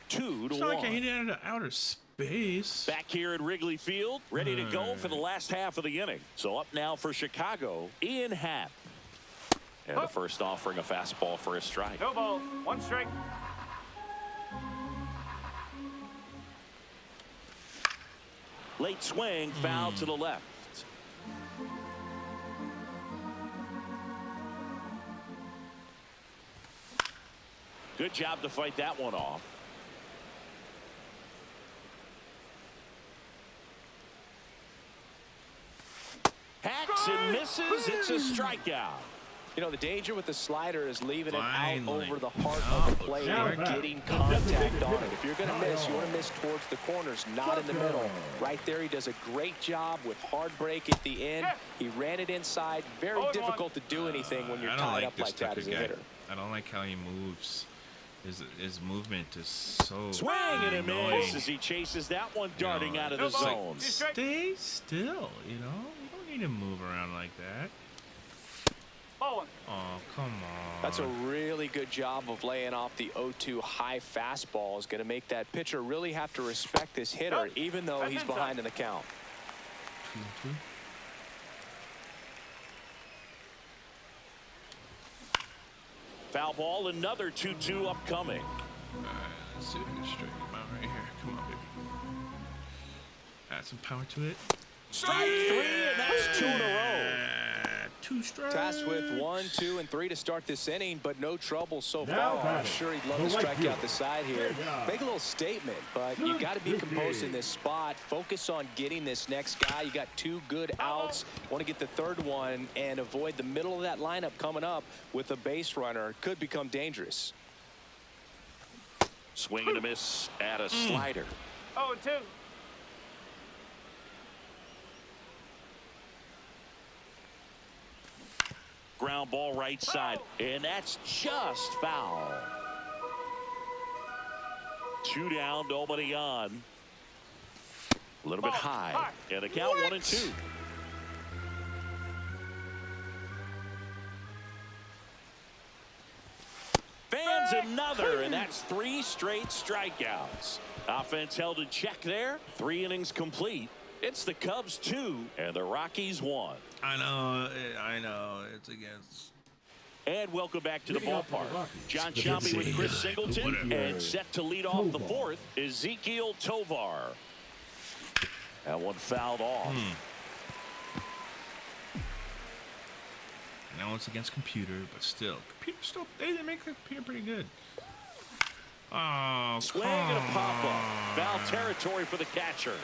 2-1. It's not like I hit it out of outer space. Back here at Wrigley Field, ready to go for the last half of the inning. So up now for Chicago, Ian Happ. And the first offering a fastball for a strike. No ball. 1 strike. Late swing, foul to the left. Good job to fight that one off. Hacks and misses. It's a strikeout. You know, the danger with the slider is leaving it out Finally. over the heart of the plate and getting contact on it. If you're going to miss, you want to miss towards the corners, not in the middle. Right there, he does a great job with hard break at the end. He ran it inside. Very difficult to do anything when you're I don't tied like up this like that Tucker as a guy. hitter. I don't like how he moves. His movement is so Swing and a annoying. miss as he chases that one darting out of the It's like, zone. stay still, you know? You don't need to move around like that. Bowling. Oh, come on. That's a really good job of laying off the 0-2 high fastball. Is going to make that pitcher really have to respect this hitter, even though he's behind in the count. 2-2. Foul ball, another 2-2 upcoming. All right, let's see if I can strike him out right here. Come on, baby. Add some power to it. Strike 3, and that's 2 in a row. 2 strikes. Tasked with 1, 2, and 3 to start this inning, but no trouble so far. I'm sure he'd love to strike out the side here. Make a little statement, but you got to be composed in this spot. Focus on getting this next guy. You got 2 good outs. Want to get the third one and avoid the middle of that lineup coming up with a base runner. Could become dangerous. Swing and a miss at a slider. 0-2. Ground ball right side, and that's just foul. 2 down, nobody on. A little bit high, and the count 1-2. Fans another, and that's 3 straight strikeouts. Offense held in check there. 3 innings complete. It's the Cubs 2 and the Rockies 1. I know. It's against. And welcome back to the ballpark. John Shelby with Chris Singleton, and set to lead off the fourth, Ezekiel Tovar. That one fouled off. Now it's against computer, but still, they make the computer pretty good. Oh, Swing and a pop up. Foul territory for the catcher.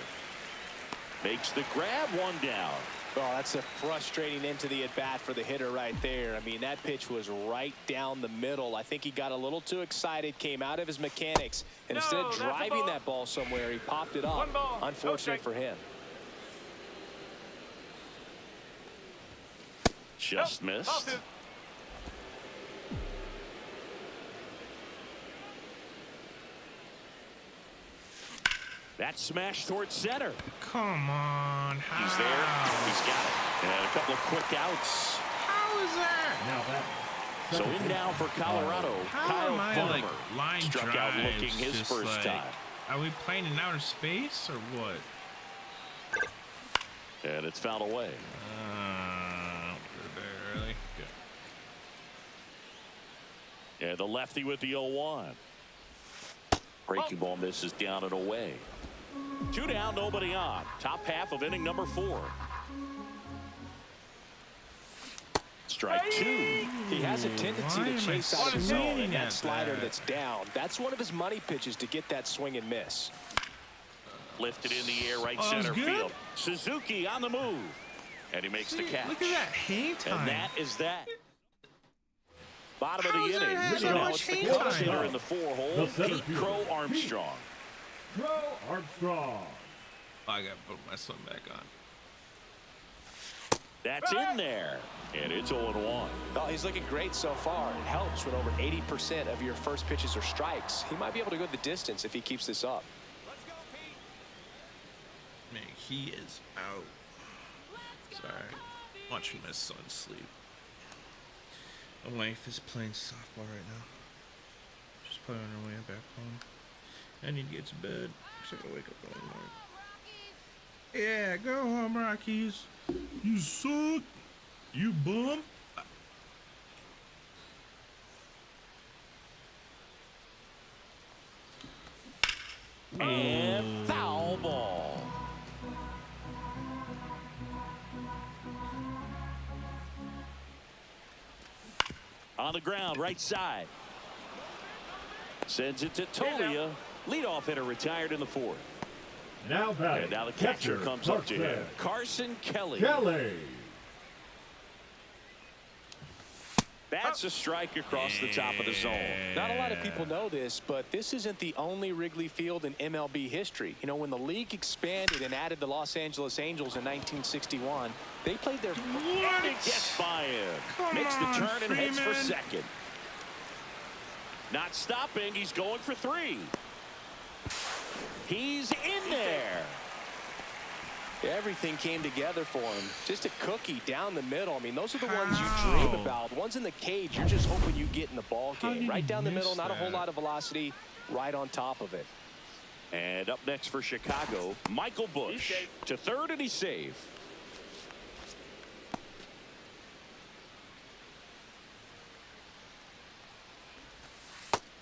Makes the grab, 1 down. Oh, that's a frustrating into the at-bat for the hitter right there. I mean, that pitch was right down the middle. I think he got a little too excited, came out of his mechanics, and instead of driving that ball somewhere, he popped it up. Unfortunate for him. Just missed. That smash towards center. Come on. How? He's there. He's got it. And a couple of quick outs. How is that? So in now for Colorado, How Kyle am I Farmer. like line Struck out drives, looking his just first like, time. Are we playing in outer space or what? And it's fouled away. Really? Good. And the lefty with the 0-1. Breaking ball misses down and away. 2 down, nobody on. Top half of inning number 4. Strike 2. He has a tendency to chase out of zone, and that slider that's down, that's one of his money pitches to get that swing and miss. Lifted in the air, right center field. Suzuki on the move. And he makes the catch. Look at that hang time. And that is that. Bottom of How the does that inning. have So so now much it's the hang Cubs time? hitter in the 4-hole, Pete Crow Armstrong. Armstrong. I gotta put my swim back on. That's in there. And it's 0-1. Oh, he's looking great so far. It helps when over 80% of your first pitches are strikes. He might be able to go the distance if he keeps this up. Man, he is out. Sorry. Watching my son sleep. My wife is playing softball right now. She's probably on her way back home. I need to get to bed. So I gotta wake up in the morning. Yeah, go home, Rockies. You suck. You bum. And foul ball. On the ground, right side. Sends it to Tolia. Leadoff hitter retired in the fourth. Now batting. And now the catcher comes up to him. Carson Kelly. That's a strike across the top of the zone. Not a lot of people know this, but this isn't the only Wrigley Field in MLB history. You know, when the league expanded and added the Los Angeles Angels in 1961, they played their... And it gets by him. Makes the turn and heads for second. Not stopping. He's going for three. He's in there. Everything came together for him. Just a cookie down the middle. I mean, those are the ones you dream about. Ones in the cage, you're just hoping you get in the ball game. Right down the middle, not a whole lot of velocity. Right on top of it. And up next for Chicago, Michael Busch to third, and he's safe.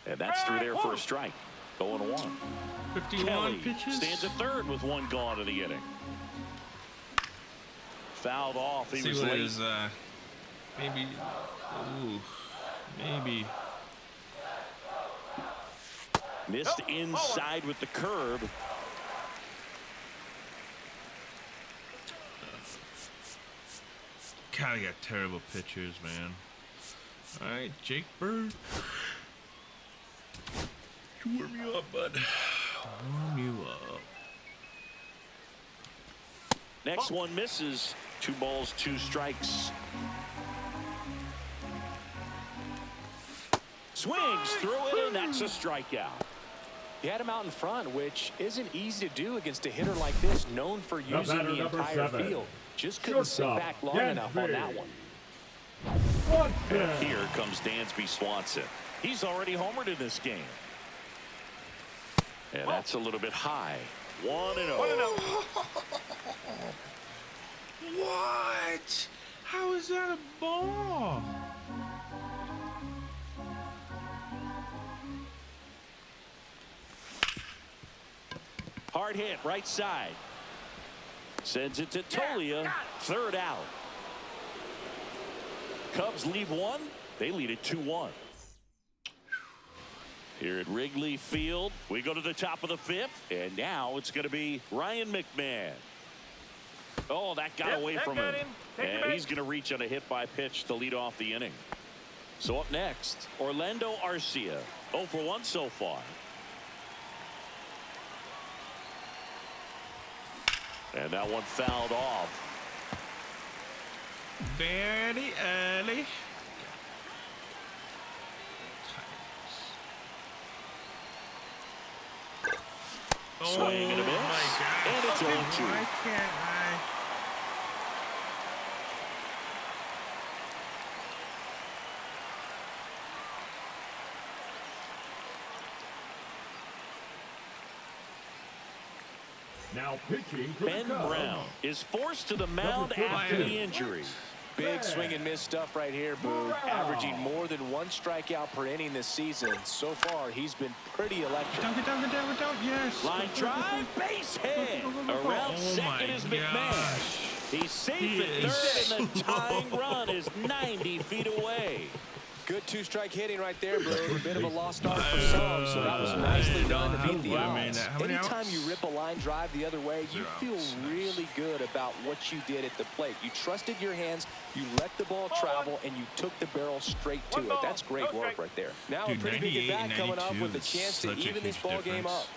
And that's through there for a strike. 0-1. 51 Kelly pitches. Stands at third with one gone in the inning. Fouled off. He See was what late. is, maybe. Ooh, maybe. Missed inside with the curve. God, I got terrible pitchers, man. All right, Jake Bird. You warm you up, bud. Warm you up. Next one misses. 2 balls, 2 strikes. Swings through it, and that's a strikeout. He had him out in front, which isn't easy to do against a hitter like this, known for using the entire field. Just couldn't sit back long enough on that one. And here comes Dansby Swanson. He's already homered in this game. And that's a little bit high. 1-0. What? How is that a ball? Hard hit, right side. Sends it to Tolia. Third out. Cubs leave one. They lead it 2-1. Here at Wrigley Field, we go to the top of the 5th, and now it's going to be Ryan McMahon. Oh, that got away from him. And he's going to reach on a hit by pitch to lead off the inning. So up next, Orlando Arcia. 0 for 1 so far. And that one fouled off. Very early. Swing and a miss. And it's 0-2. Why can't I? Now pitching for Ben the Cubs. Brown is forced to the mound after the injury. Big swing and miss stuff right here, Boog. Averaging more than 1 strikeout per inning this season. So far, he's been pretty electric. Yes. Line drive, base hit. Around second is McMahon. He's safe at third, and the tying run is 90 feet away. Good 2-strike hitting right there, Boog. A bit of a lost art for some, so that was nicely done to beat the odds. Anytime you rip a line drive the other way, you feel really good about what you did at the plate. You trusted your hands, you let the ball travel, and you took the barrel straight to it. That's great work right there. Now a pretty big at bat coming up with a chance to even this ball game up.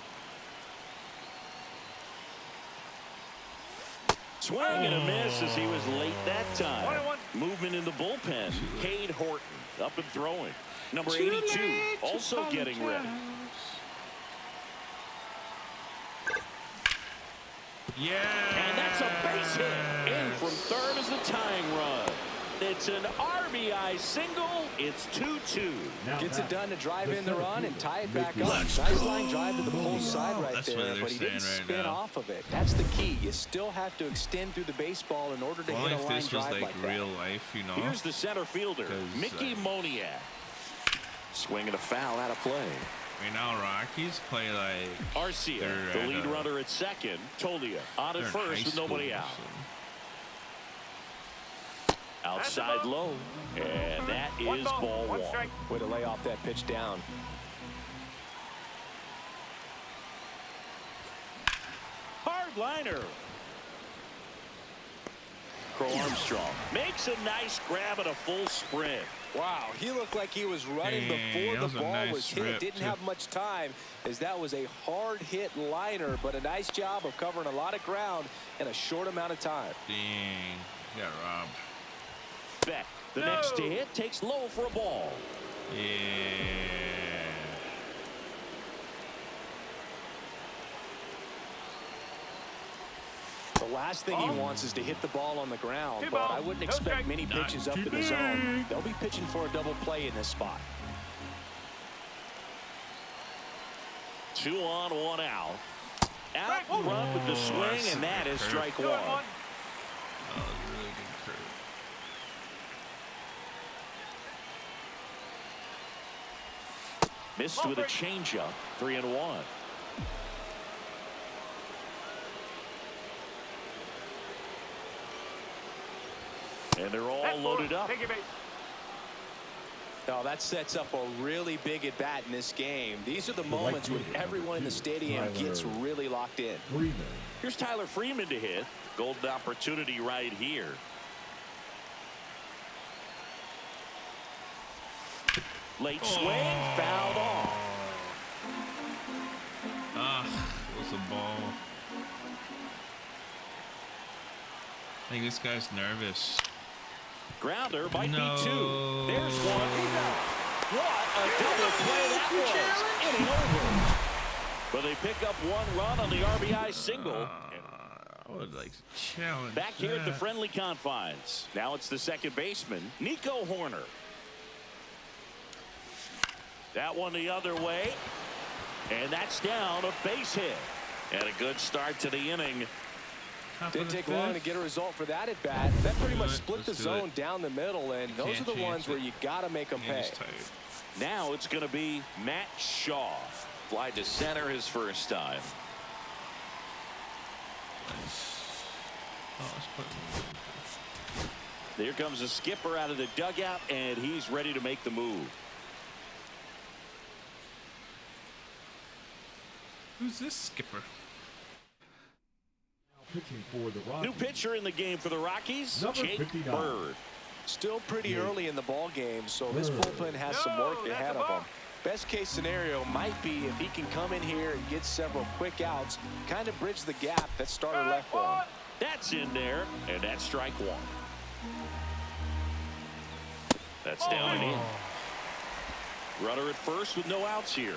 Swing and a miss as he was late that time. Movement in the bullpen. Cade Horton up and throwing. Number 82 also getting ready. Yeah. And that's a base hit. In from third is the tying run. It's an RBI single. It's 2-2. Gets it done to drive in the run and tie it back up. Let's Nice go. line drive to the pole side right That's what there, they're but he didn't saying right spin now. off of it. That's the key. You still have to extend through the baseball in order to Only hit a if line this was drive like that. real life, you know. Here's the center fielder, 'Cause, Mickey Moniak. Swinging a foul out of play. Right now, Rockies play like Arcia, they're the at, lead runner at second. Tolia on they're at in first high with nobody school, out. so. Outside low, and that is ball one. Way to lay off that pitch down. Hard liner. Crow Armstrong makes a nice grab at a full sprint. Wow, he looked like he was running before that the was a ball nice was hit. strip, Didn't too. have much time, as that was a hard hit liner, but a nice job of covering a lot of ground in a short amount of time. Dang, he got robbed. Beck, the next to hit, takes low for a ball. Yeah. The last thing he wants is to hit the ball on the ground, but I wouldn't expect many pitches up in the zone. They'll be pitching for a double play in this spot. 2 on, 1 out. Out front with the swing, that's and that a is curve. strike one. Oh, really good curve. Missed with a changeup. 3-1. And they're all loaded up. Now that sets up a really big at bat in this game. These are the moments when everyone in the stadium gets really locked in. Here's Tyler Freeman to hit. Golden opportunity right here. Late swing, fouled off. Ah, it was a ball. I think this guy's nervous. Grounder might No. be 2. There's one. What a double play that was. Inning over. But they pick up 1 run on the RBI single. I would like to challenge Back here at the that. friendly confines. Now it's the second baseman, Nico Horner. That one the other way. And that's down, a base hit. And a good start to the inning. Top Didn't of the take long to fifth. get a result for that at bat. That pretty much Let's split the do zone it. down the middle, and those can't are the ones chance where it. you got to make them And pay. he's tired. Now it's going to be Matt Shaw. Fly to center his first time. Nice. Oh, let's put There comes the skipper out of the dugout, and he's ready to make the move. Who's this skipper? Pitching for the Rockies. New pitcher in the game for the Rockies, Number Jake 59. Bird. Still pretty early in the ball game, so this bullpen has some work ahead of them. Best case scenario might be if he can come in here and get several quick outs, kind of bridge the gap that starter left for him. That's in there, and that's strike one. That's down and in. Runner at first with no outs here.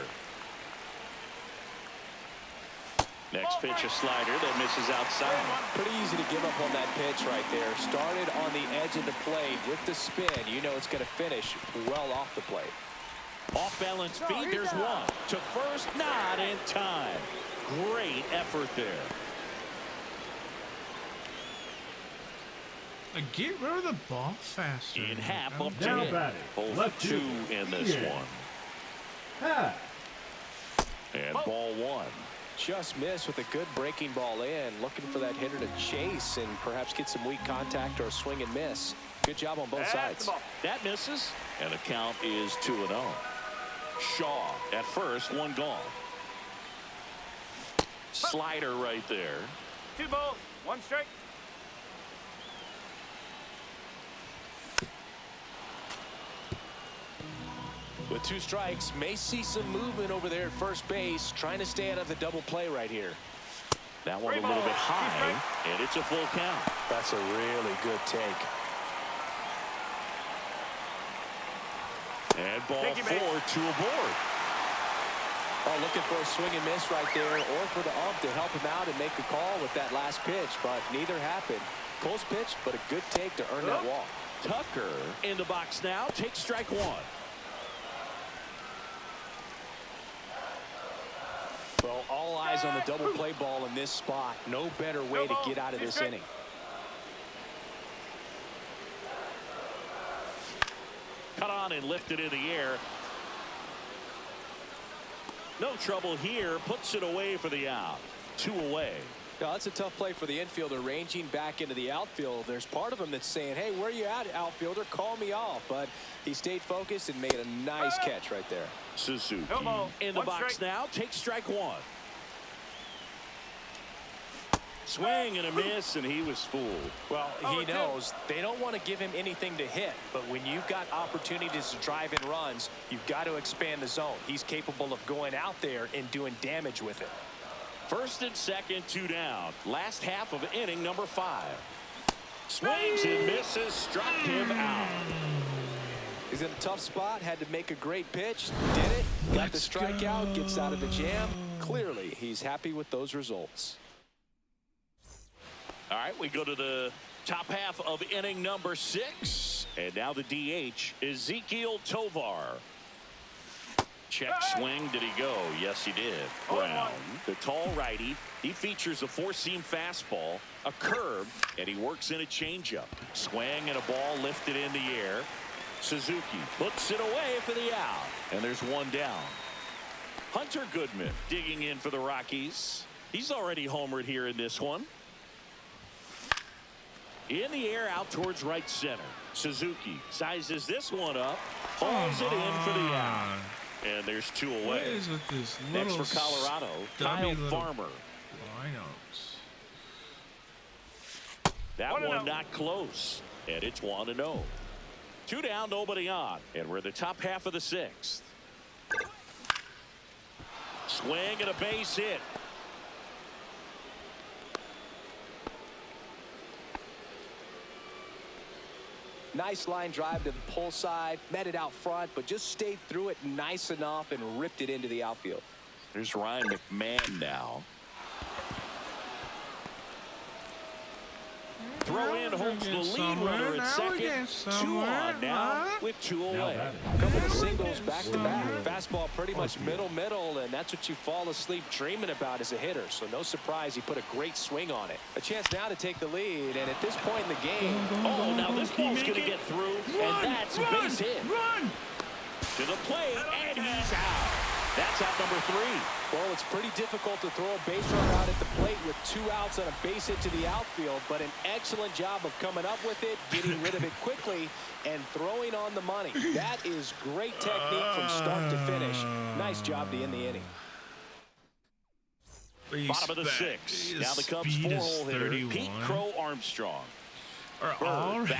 Next pitch, a slider that misses outside. Pretty easy to give up on that pitch right there. Started on the edge of the plate with the spin. You know it's going to finish well off the plate. Off balance feed, there's one. To first, not in time. Great effort there. Get rid of the ball faster. In half up to Now hit. batting, Both left 2 field, in this Ian. one. Pass. And ball 1. Just missed with a good breaking ball in. Looking for that hitter to chase and perhaps get some weak contact or swing and miss. Good job on both sides. That misses, and the count is 2-0. Shaw at first, 1 gone. Slider right there. 2 balls, 1 strike. With 2 strikes, may see some movement over there at first base, trying to stay out of the double play right here. That one a little bit high, and it's a full count. That's a really good take. And ball 4, 2 aboard. Oh, looking for a swing and miss right there, or for the ump to help him out and make a call with that last pitch, but neither happened. Close pitch, but a good take to earn that walk. Tucker in the box now. Takes strike one. Well, all eyes on the double play ball in this spot. No better way to get out of this inning. Cut on and lifted in the air. No trouble here. Puts it away for the out. 2 away. Now, that's a tough play for the infielder, ranging back into the outfield. There's part of him that's saying, hey, where you at, outfielder? Call me off. But he stayed focused and made a nice catch right there. Suzuki in the box now. Takes strike one. Swing and a miss, and he was fooled. Well, he knows they don't want to give him anything to hit, but when you've got opportunities to drive in runs, you've got to expand the zone. He's capable of going out there and doing damage with it. First and second, 2 down. Last half of inning number 5. Swings and misses, struck him out. He's in a tough spot, had to make a great pitch, did it, got the strikeout, gets out of the jam. Clearly, he's happy with those results. All right, we go to the top half of inning number 6. And now the DH, Ezekiel Tovar. Check swing. Did he go? Yes, he did. Brown, the tall righty. He features a 4-seam fastball, a curve, and he works in a changeup. Swing and a ball lifted in the air. Suzuki puts it away for the out. And there's 1 down. Hunter Goodman digging in for the Rockies. He's already homered here in this one. In the air out towards right center. Suzuki sizes this one up. Hauls it in for the out. And there's 2 away. What is with this Next for Colorado, Kyle Farmer. Lineups. That one not close. And it's 1-0. 2 down, nobody on. And we're in the top half of the 6th. Swing and a base hit. Nice line drive to the pull side, met it out front, but just stayed through it nice enough and ripped it into the outfield. There's Ryan McMahon now. Throw in holds the lead runner at second. 2 on now with 2 away. A couple of singles back to back. Fastball pretty much middle, and that's what you fall asleep dreaming about as a hitter. So no surprise he put a great swing on it. A chance now to take the lead, and at this point in the game. Oh, now this ball's going to get through, and that's a base hit. Run! To the plate, and he's out. That's out number 3. Well, it's pretty difficult to throw a base runner out at the plate with 2 outs on a base hit to the outfield, but an excellent job of coming up with it, getting rid of it quickly, and throwing on the money. That is great technique from start to finish. Nice job to end the inning. Bottom of the 6th. Now the Cubs 4-hole hitter, Pete Crow Armstrong.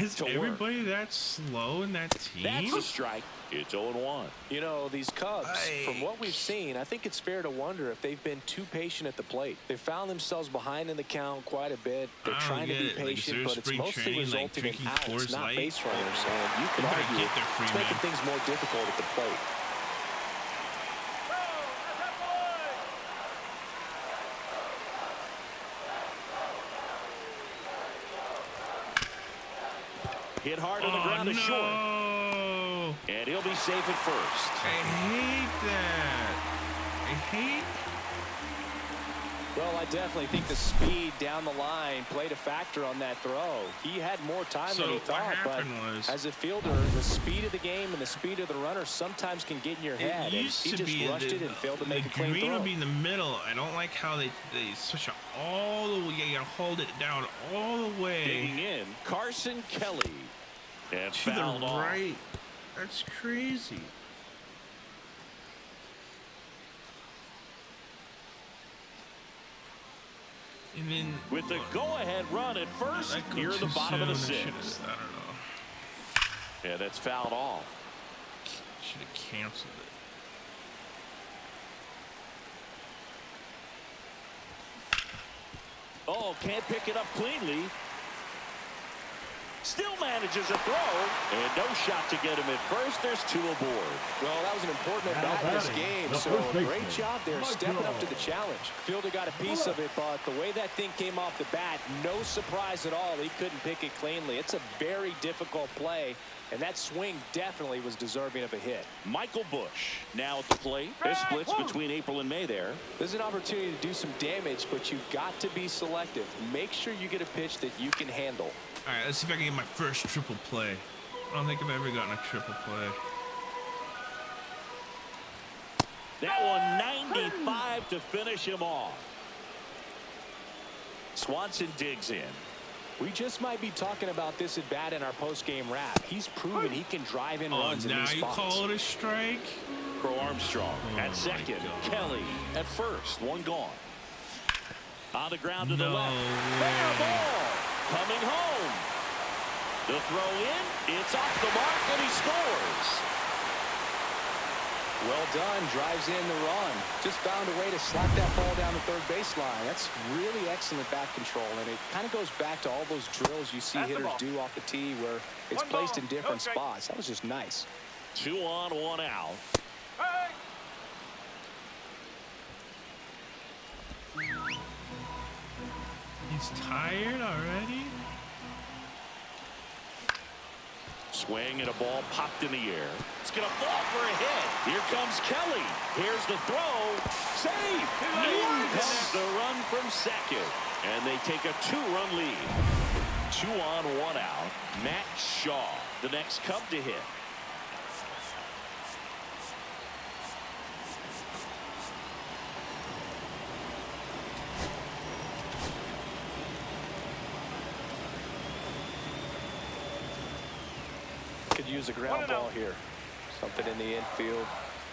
Is everybody that slow in that team? That's a strike. It's 0-1. You know, these Cubs, from what we've seen, I think it's fair to wonder if they've been too patient at the plate. They found themselves behind in the count quite a bit. They're trying to be patient, but it's mostly resulting in outs, not base runners. And you can argue it's making things more difficult at the plate. Hit hard on the ground to short. And he'll be safe at first. I hate that. I hate. Well, I definitely think the speed down the line played a factor on that throw. He had more time than he thought, but as a fielder, the speed of the game and the speed of the runner sometimes can get in your head. And he just rushed it and failed to make a clean throw. The green would be in the middle. I don't like how they switch it all the way. You gotta hold it down all the way. Digging in, Carson Kelly. And to the fouled right. off. That's crazy. And then with the go-ahead run at first, near the bottom of the 6th. I don't know. Yeah, that's fouled off. Should have canceled it. Oh, can't pick it up cleanly. Still manages a throw, and no shot to get him at first. There's 2 aboard. Well, that was an important at bat in this game, so great job there stepping up to the challenge. Fielder got a piece of it, but the way that thing came off the bat, no surprise at all. He couldn't pick it cleanly. It's a very difficult play, and that swing definitely was deserving of a hit. Michael Bush now at the plate. There's splits between April and May there. There's an opportunity to do some damage, but you've got to be selective. Make sure you get a pitch that you can handle. All right, let's see if I can get my first triple play. I don't think I've ever gotten a triple play. That one 95 to finish him off. Swanson digs in. We just might be talking about this at bat in our post-game wrap. He's proven he can drive in runs in these spots. Now you call it a strike? Crow Armstrong at second. Kelly at first. One gone. On the ground to the left. Fair ball. Coming home. The throw in. It's off the mark, and he scores. Well done. Drives in the run. Just found a way to slap that ball down the third baseline. That's really excellent bat control, and it kind of goes back to all those drills you see hitters do off the tee where it's placed in different spots. That was just nice. 2 on, 1 out. He's tired already? Swing and a ball popped in the air. It's going to fall for a hit. Here comes Kelly. Here's the throw. Safe. In comes the run from second. And they take a 2-run lead. 2 on, 1 out. Matt Shaw, the next Cub to hit. Could use a ground ball here. Something in the infield.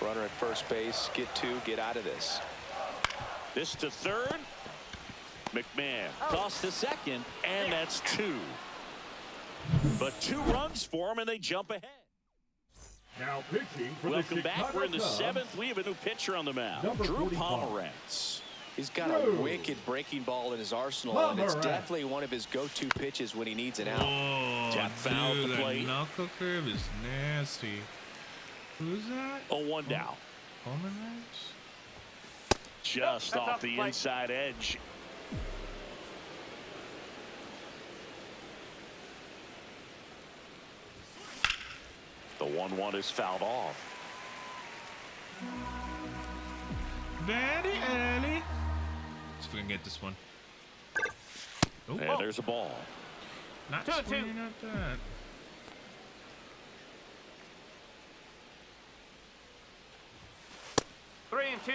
Runner at first base. Get 2. Get out of this. This to third. McMahon toss to second, and that's 2. But 2 runs for him, and they jump ahead. Now pitching for Welcome back. We're in the 7th. We have a new pitcher on the mound. Drew Pomerantz. He's got a wicked breaking ball in his arsenal, and it's definitely one of his go-to pitches when he needs an out. Oh, Tap foul at the plate. That knuckle curve is nasty. Who's that? 0-1 down. Pomerantz? Just off the inside edge. The 1-1 is fouled off. Very early. See if we can get this one. Oh, And there's a ball. not swinging at that. Three and two.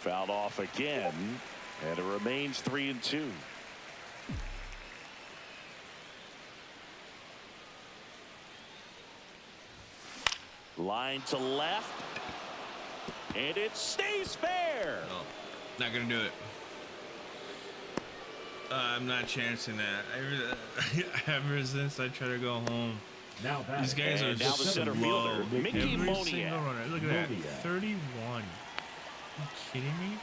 Fouled off again, and it remains 3-2. Line to left, and it stays fair. Oh, not gonna do it. I'm not chancing that. Ever since I try to go home, these guys are now the center fielder, Mickey Every Moniak. single runner. Look at that, 31. Are you kidding me?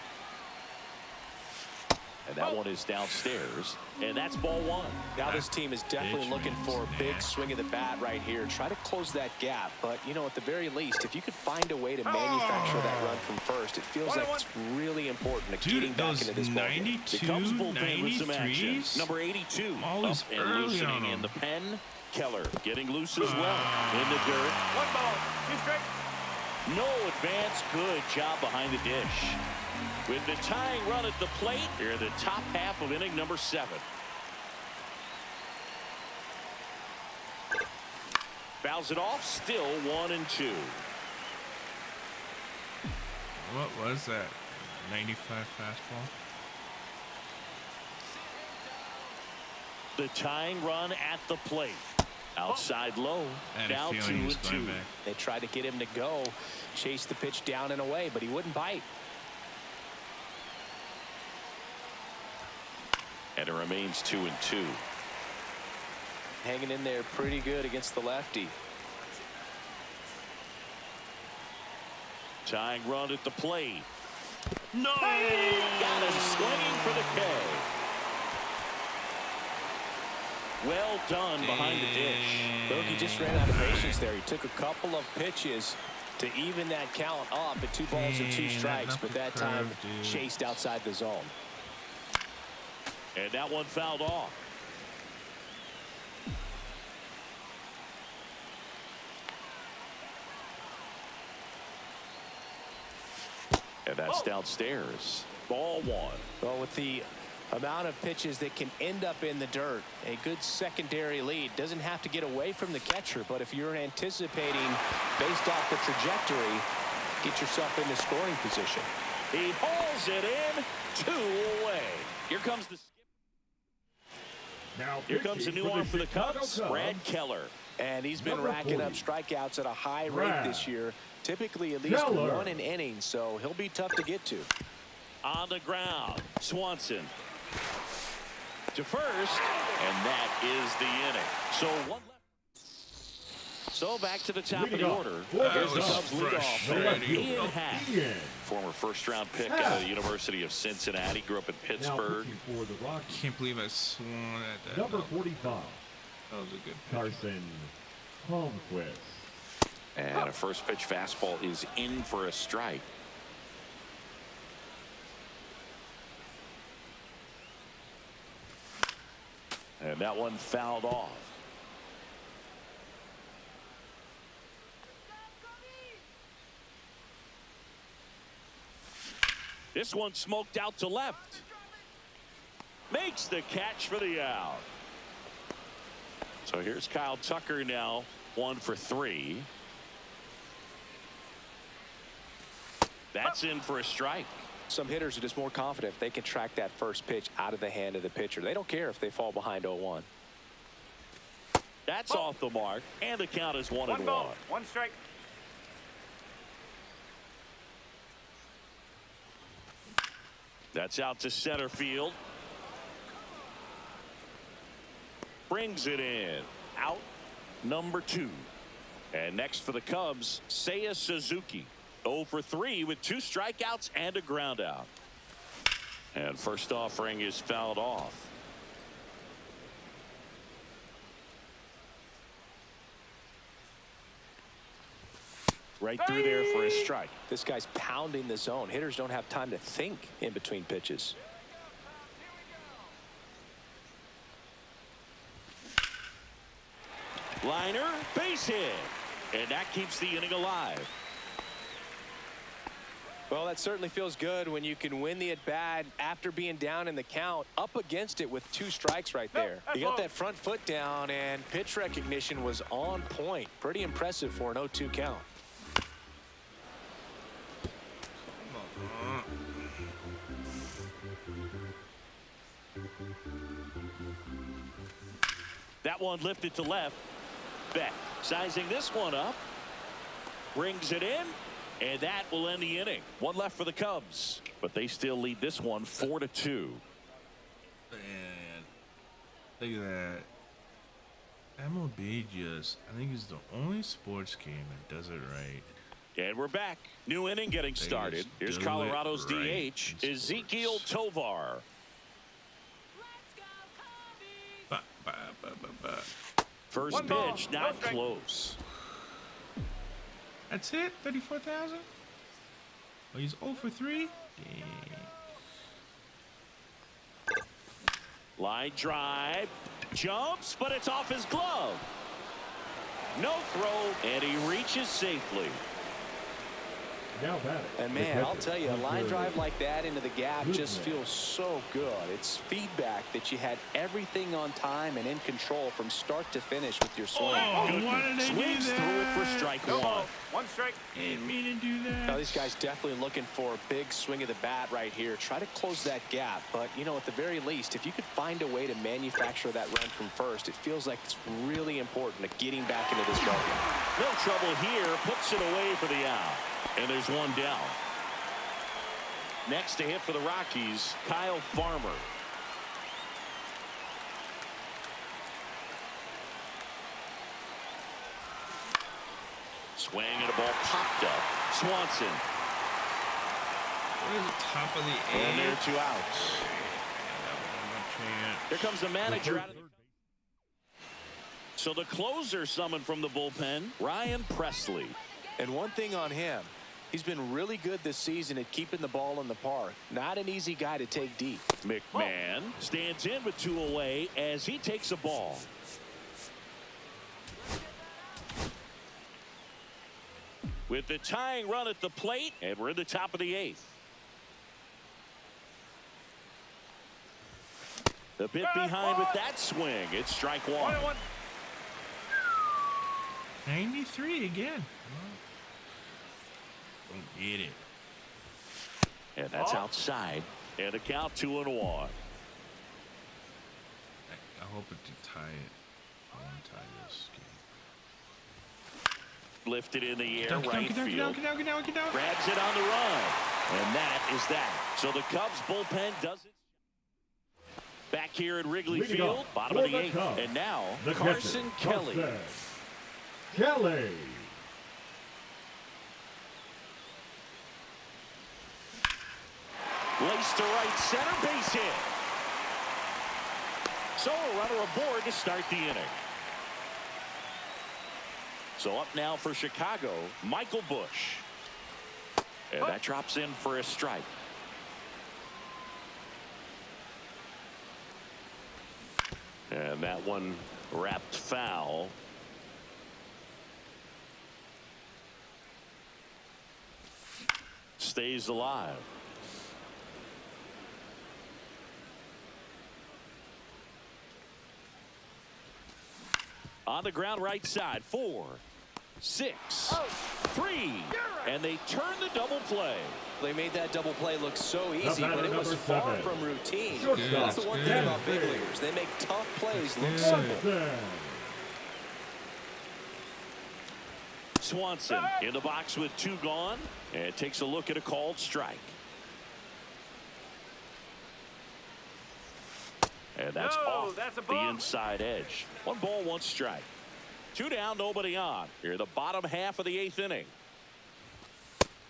And that one is downstairs, and that's ball 1. Now this team is definitely looking for a big swing of the bat right here. Try to close that gap, but you know, at the very least, if you could find a way to manufacture that run from first, it feels like it's really important to getting back into this ball game. The Cubs bullpen with some action. Number 82 Always up and early loosening on in him. the pen. Keller getting loose as well in the dirt. 1 ball. 2 straight. No advance. Good job behind the dish. With the tying run at the plate, here the top half of inning number 7. Fouls it off, still 1-2. What was that? 95 fastball? The tying run at the plate. Outside low, I had a now feeling he was 2-2. going back. They tried to get him to go, chase the pitch down and away, but he wouldn't bite. And it remains 2-2. Hanging in there pretty good against the lefty. Tying run at the plate. No! Got him swinging for the K. Well done behind the dish. Bogey just ran out of patience there. He took a couple of pitches to even that count up at 2 balls and 2 strikes, but that time chased outside the zone. And that one fouled off. And that's downstairs. Ball 1. Well, with the amount of pitches that can end up in the dirt, a good secondary lead. Doesn't have to get away from the catcher, but if you're anticipating based off the trajectory, get yourself into scoring position. He hauls it in. 2 away. Here comes the Here comes a new arm for the Cubs, Brad Keller. And he's been racking up strikeouts at a high rate this year, typically at least 1 an inning, so he'll be tough to get to. On the ground, Swanson to first, and that is the inning. So 1 left. So back to the top of the order. Here's the Cubs leadoff. Ian Happ, former first-round pick out of the University of Cincinnati, grew up in Pittsburgh. I can't believe I swung at that. Number 45. That was a good pitch. Carson Palmquist. And a first pitch fastball is in for a strike. And that one fouled off. This one smoked out to left. Makes the catch for the out. So here's Kyle Tucker now, 1 for 3. That's in for a strike. Some hitters are just more confident if they can track that first pitch out of the hand of the pitcher. They don't care if they fall behind 0-1. That's off the mark, and the count is 1-1. 1 ball, 1 strike. That's out to center field. Brings it in. Out number 2. And next for the Cubs, Seiya Suzuki. 0 for 3 with 2 strikeouts and a ground out. And first offering is fouled off. Right through there for a strike. This guy's pounding the zone. Hitters don't have time to think in between pitches. Liner, base hit. And that keeps the inning alive. Well, that certainly feels good when you can win the at-bat after being down in the count, up against it with 2 strikes right there. You got that front foot down, and pitch recognition was on point. Pretty impressive for an 0-2 count. That one lifted to left. Beck sizing this one up. Brings it in. And that will end the inning. 1 left for the Cubs. But they still lead this one 4-2. Man, look at that. MLB just, I think, is the only sports game that does it right. And we're back. New inning getting started. Here's Colorado's DH, Ezekiel Tovar. First pitch, not close. That's it? 34,000? Oh, he's 0 for 3? Dang. Line drive. Jumps, but it's off his glove. No throw, and he reaches safely. And man, I'll tell you, a line drive like that into the gap just feels so good. It's feedback that you had everything on time and in control from start to finish with your swing. Oh, why did they Swings do that? through it for strike 1. 1 strike. Didn't mean to do that. Now, these guys definitely looking for a big swing of the bat right here. Try to close that gap. But, you know, at the very least, if you could find a way to manufacture that run from first, it feels like it's really important to getting back into this ballgame. No trouble here. Puts it away for the out. And there's 1 down. Next to hit for the Rockies, Kyle Farmer. Swing and a ball popped up. Swanson What is the top of the And there are eighth? 2 outs. Here comes the manager out of the... So the closer summoned from the bullpen, Ryan Presley. And one thing on him, he's been really good this season at keeping the ball in the park. Not an easy guy to take deep. McMahon stands in with 2 away as he takes a ball. With the tying run at the plate, and we're in the top of the 8th. The bit behind with that swing. It's strike 1. 93 again. Don't get it. And that's outside. And a count 2-1. I hope it to tie it. I want to tie this game. Lifted in the air, Get right down, field. get down. Grabs it on the run. And that is that. So the Cubs bullpen does it. Back here at Wrigley Field, bottom of the 8th. And now, Carson Kelly. Kelly. Laced to right center, base hit. So a runner aboard to start the inning. So up now for Chicago, Michael Busch. And that drops in for a strike. And that one wrapped foul. Stays alive. On the ground right side, 4, 6, 3, and they turn the double play. They made that double play look so easy, but it was far from routine. Good. That's the one thing Good. about big leaguers. They make tough plays look simple. Swanson in the box with 2 gone, and takes a look at a called strike. And that's off the inside edge. 1 ball, 1 strike. 2 down, nobody on. Here, the bottom half of the 8th inning.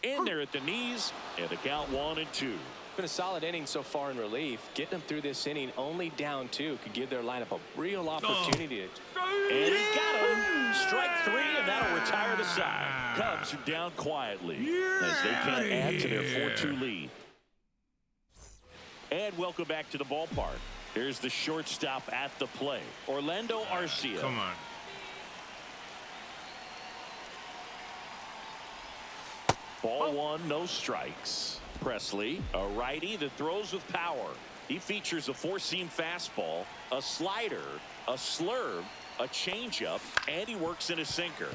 In there at the knees, and the count 1-2. Been a solid inning so far in relief. Getting them through this inning only down 2 could give their lineup a real opportunity. And he got him. Strike 3, and that'll retire the side. Cubs are down quietly as they can't add to their 4-2 lead. And welcome back to the ballpark. Here's the shortstop at the play, Orlando Arcia. Come on. Ball 1, no strikes. Presley, a righty that throws with power. He features a 4-seam fastball, a slider, a slurve, a changeup, and he works in a sinker.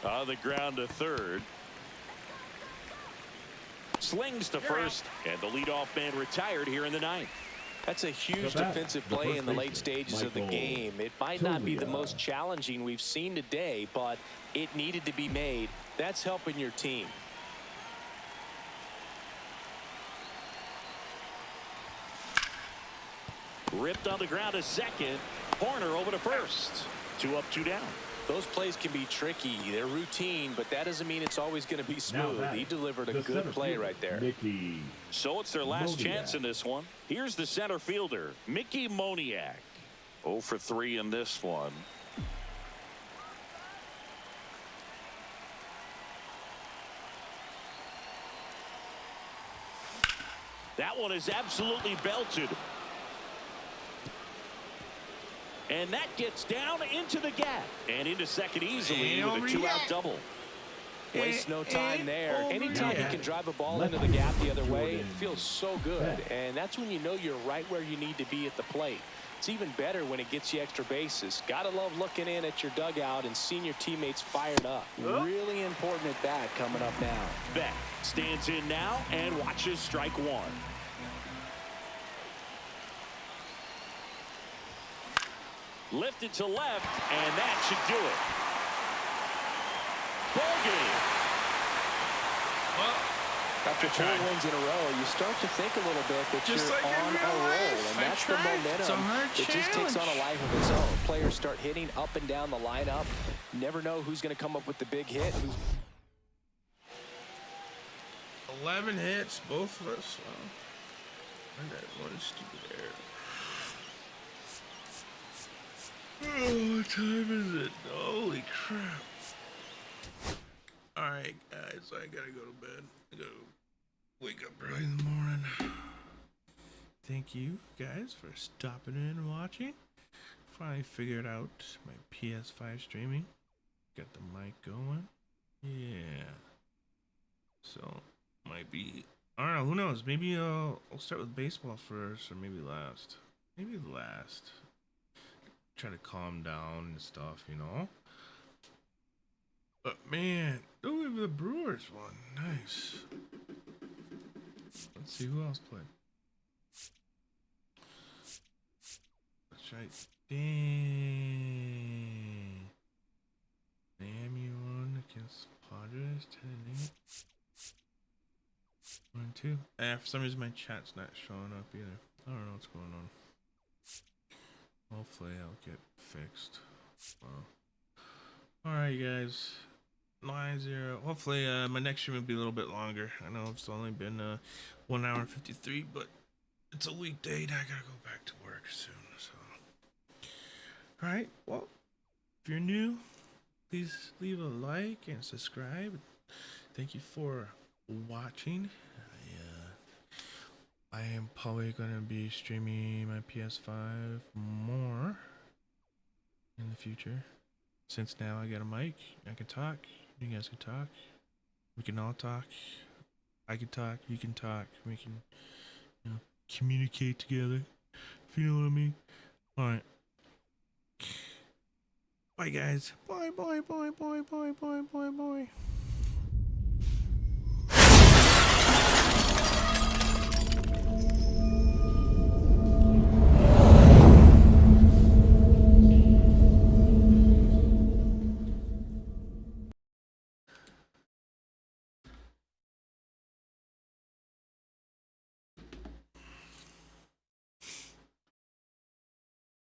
On the ground to third. Slings to first, and the leadoff man retired here in the 9th. That's a huge defensive play in the late stages of the game. It might not be the most challenging we've seen today, but it needed to be made. That's helping your team. Ripped on the ground to second. Horner over to first. 2 up, 2 down. Those plays can be tricky. They're routine, but that doesn't mean it's always going to be smooth. He delivered a good play right there. So it's their last chance in this one. Here's the center fielder, Mickey Moniak. 0 for 3 in this one. That one is absolutely belted. And that gets down into the gap and into second easily with a 2-out double. Waste no time there. Anytime you can drive a ball into the gap the other way, it feels so good. And that's when you know you're right where you need to be at the plate. It's even better when it gets you extra bases. Gotta love looking in at your dugout and seeing your teammates fired up. Really important at bat coming up now. Beck stands in now and watches strike 1. Lifted to left, and that should do it. Ball game. After 4 wins in a row, you start to think a little bit that Just you're like in on a real roll, life. and I that's the tried. It's a momentum. hard It just takes on a challenge. life of its own. Players start hitting up and down the lineup. Never know who's going to come up with the big hit. 11 hits, both of us. Wow. I got one stupid error. Oh, what time is it? Holy crap. Alright, guys, I gotta go to bed. I gotta wake up early in the morning. Thank you, guys, for stopping in and watching. Finally figured out my PS5 streaming. Got the mic going. Yeah. So, might be... I don't know, who knows? Maybe I'll start with baseball first, or maybe last. Maybe last. Try to calm down and stuff, you know? But man, oh, the Brewers won. Nice. Let's see who else played. That's right. Dang. Miami won against Padres 10-8. 1-2. For some reason my chat's not showing up either. I don't know what's going on. Hopefully I'll get fixed. Alright guys. 9-0. Hopefully my next stream will be a little bit longer. I know it's only been 1 hour and 53, but it's a weekday and I gotta go back to work soon. So, alright, well, if you're new, please leave a like and subscribe. Thank you for watching. I am probably gonna be streaming my PS5 more in the future. Since now I got a mic, I can talk. You guys can talk. We can all talk. I can talk. You can talk. We can, you know, communicate together. If you know what I mean. All right. Bye, guys. Bye, bye, bye, bye, bye, bye, bye, bye.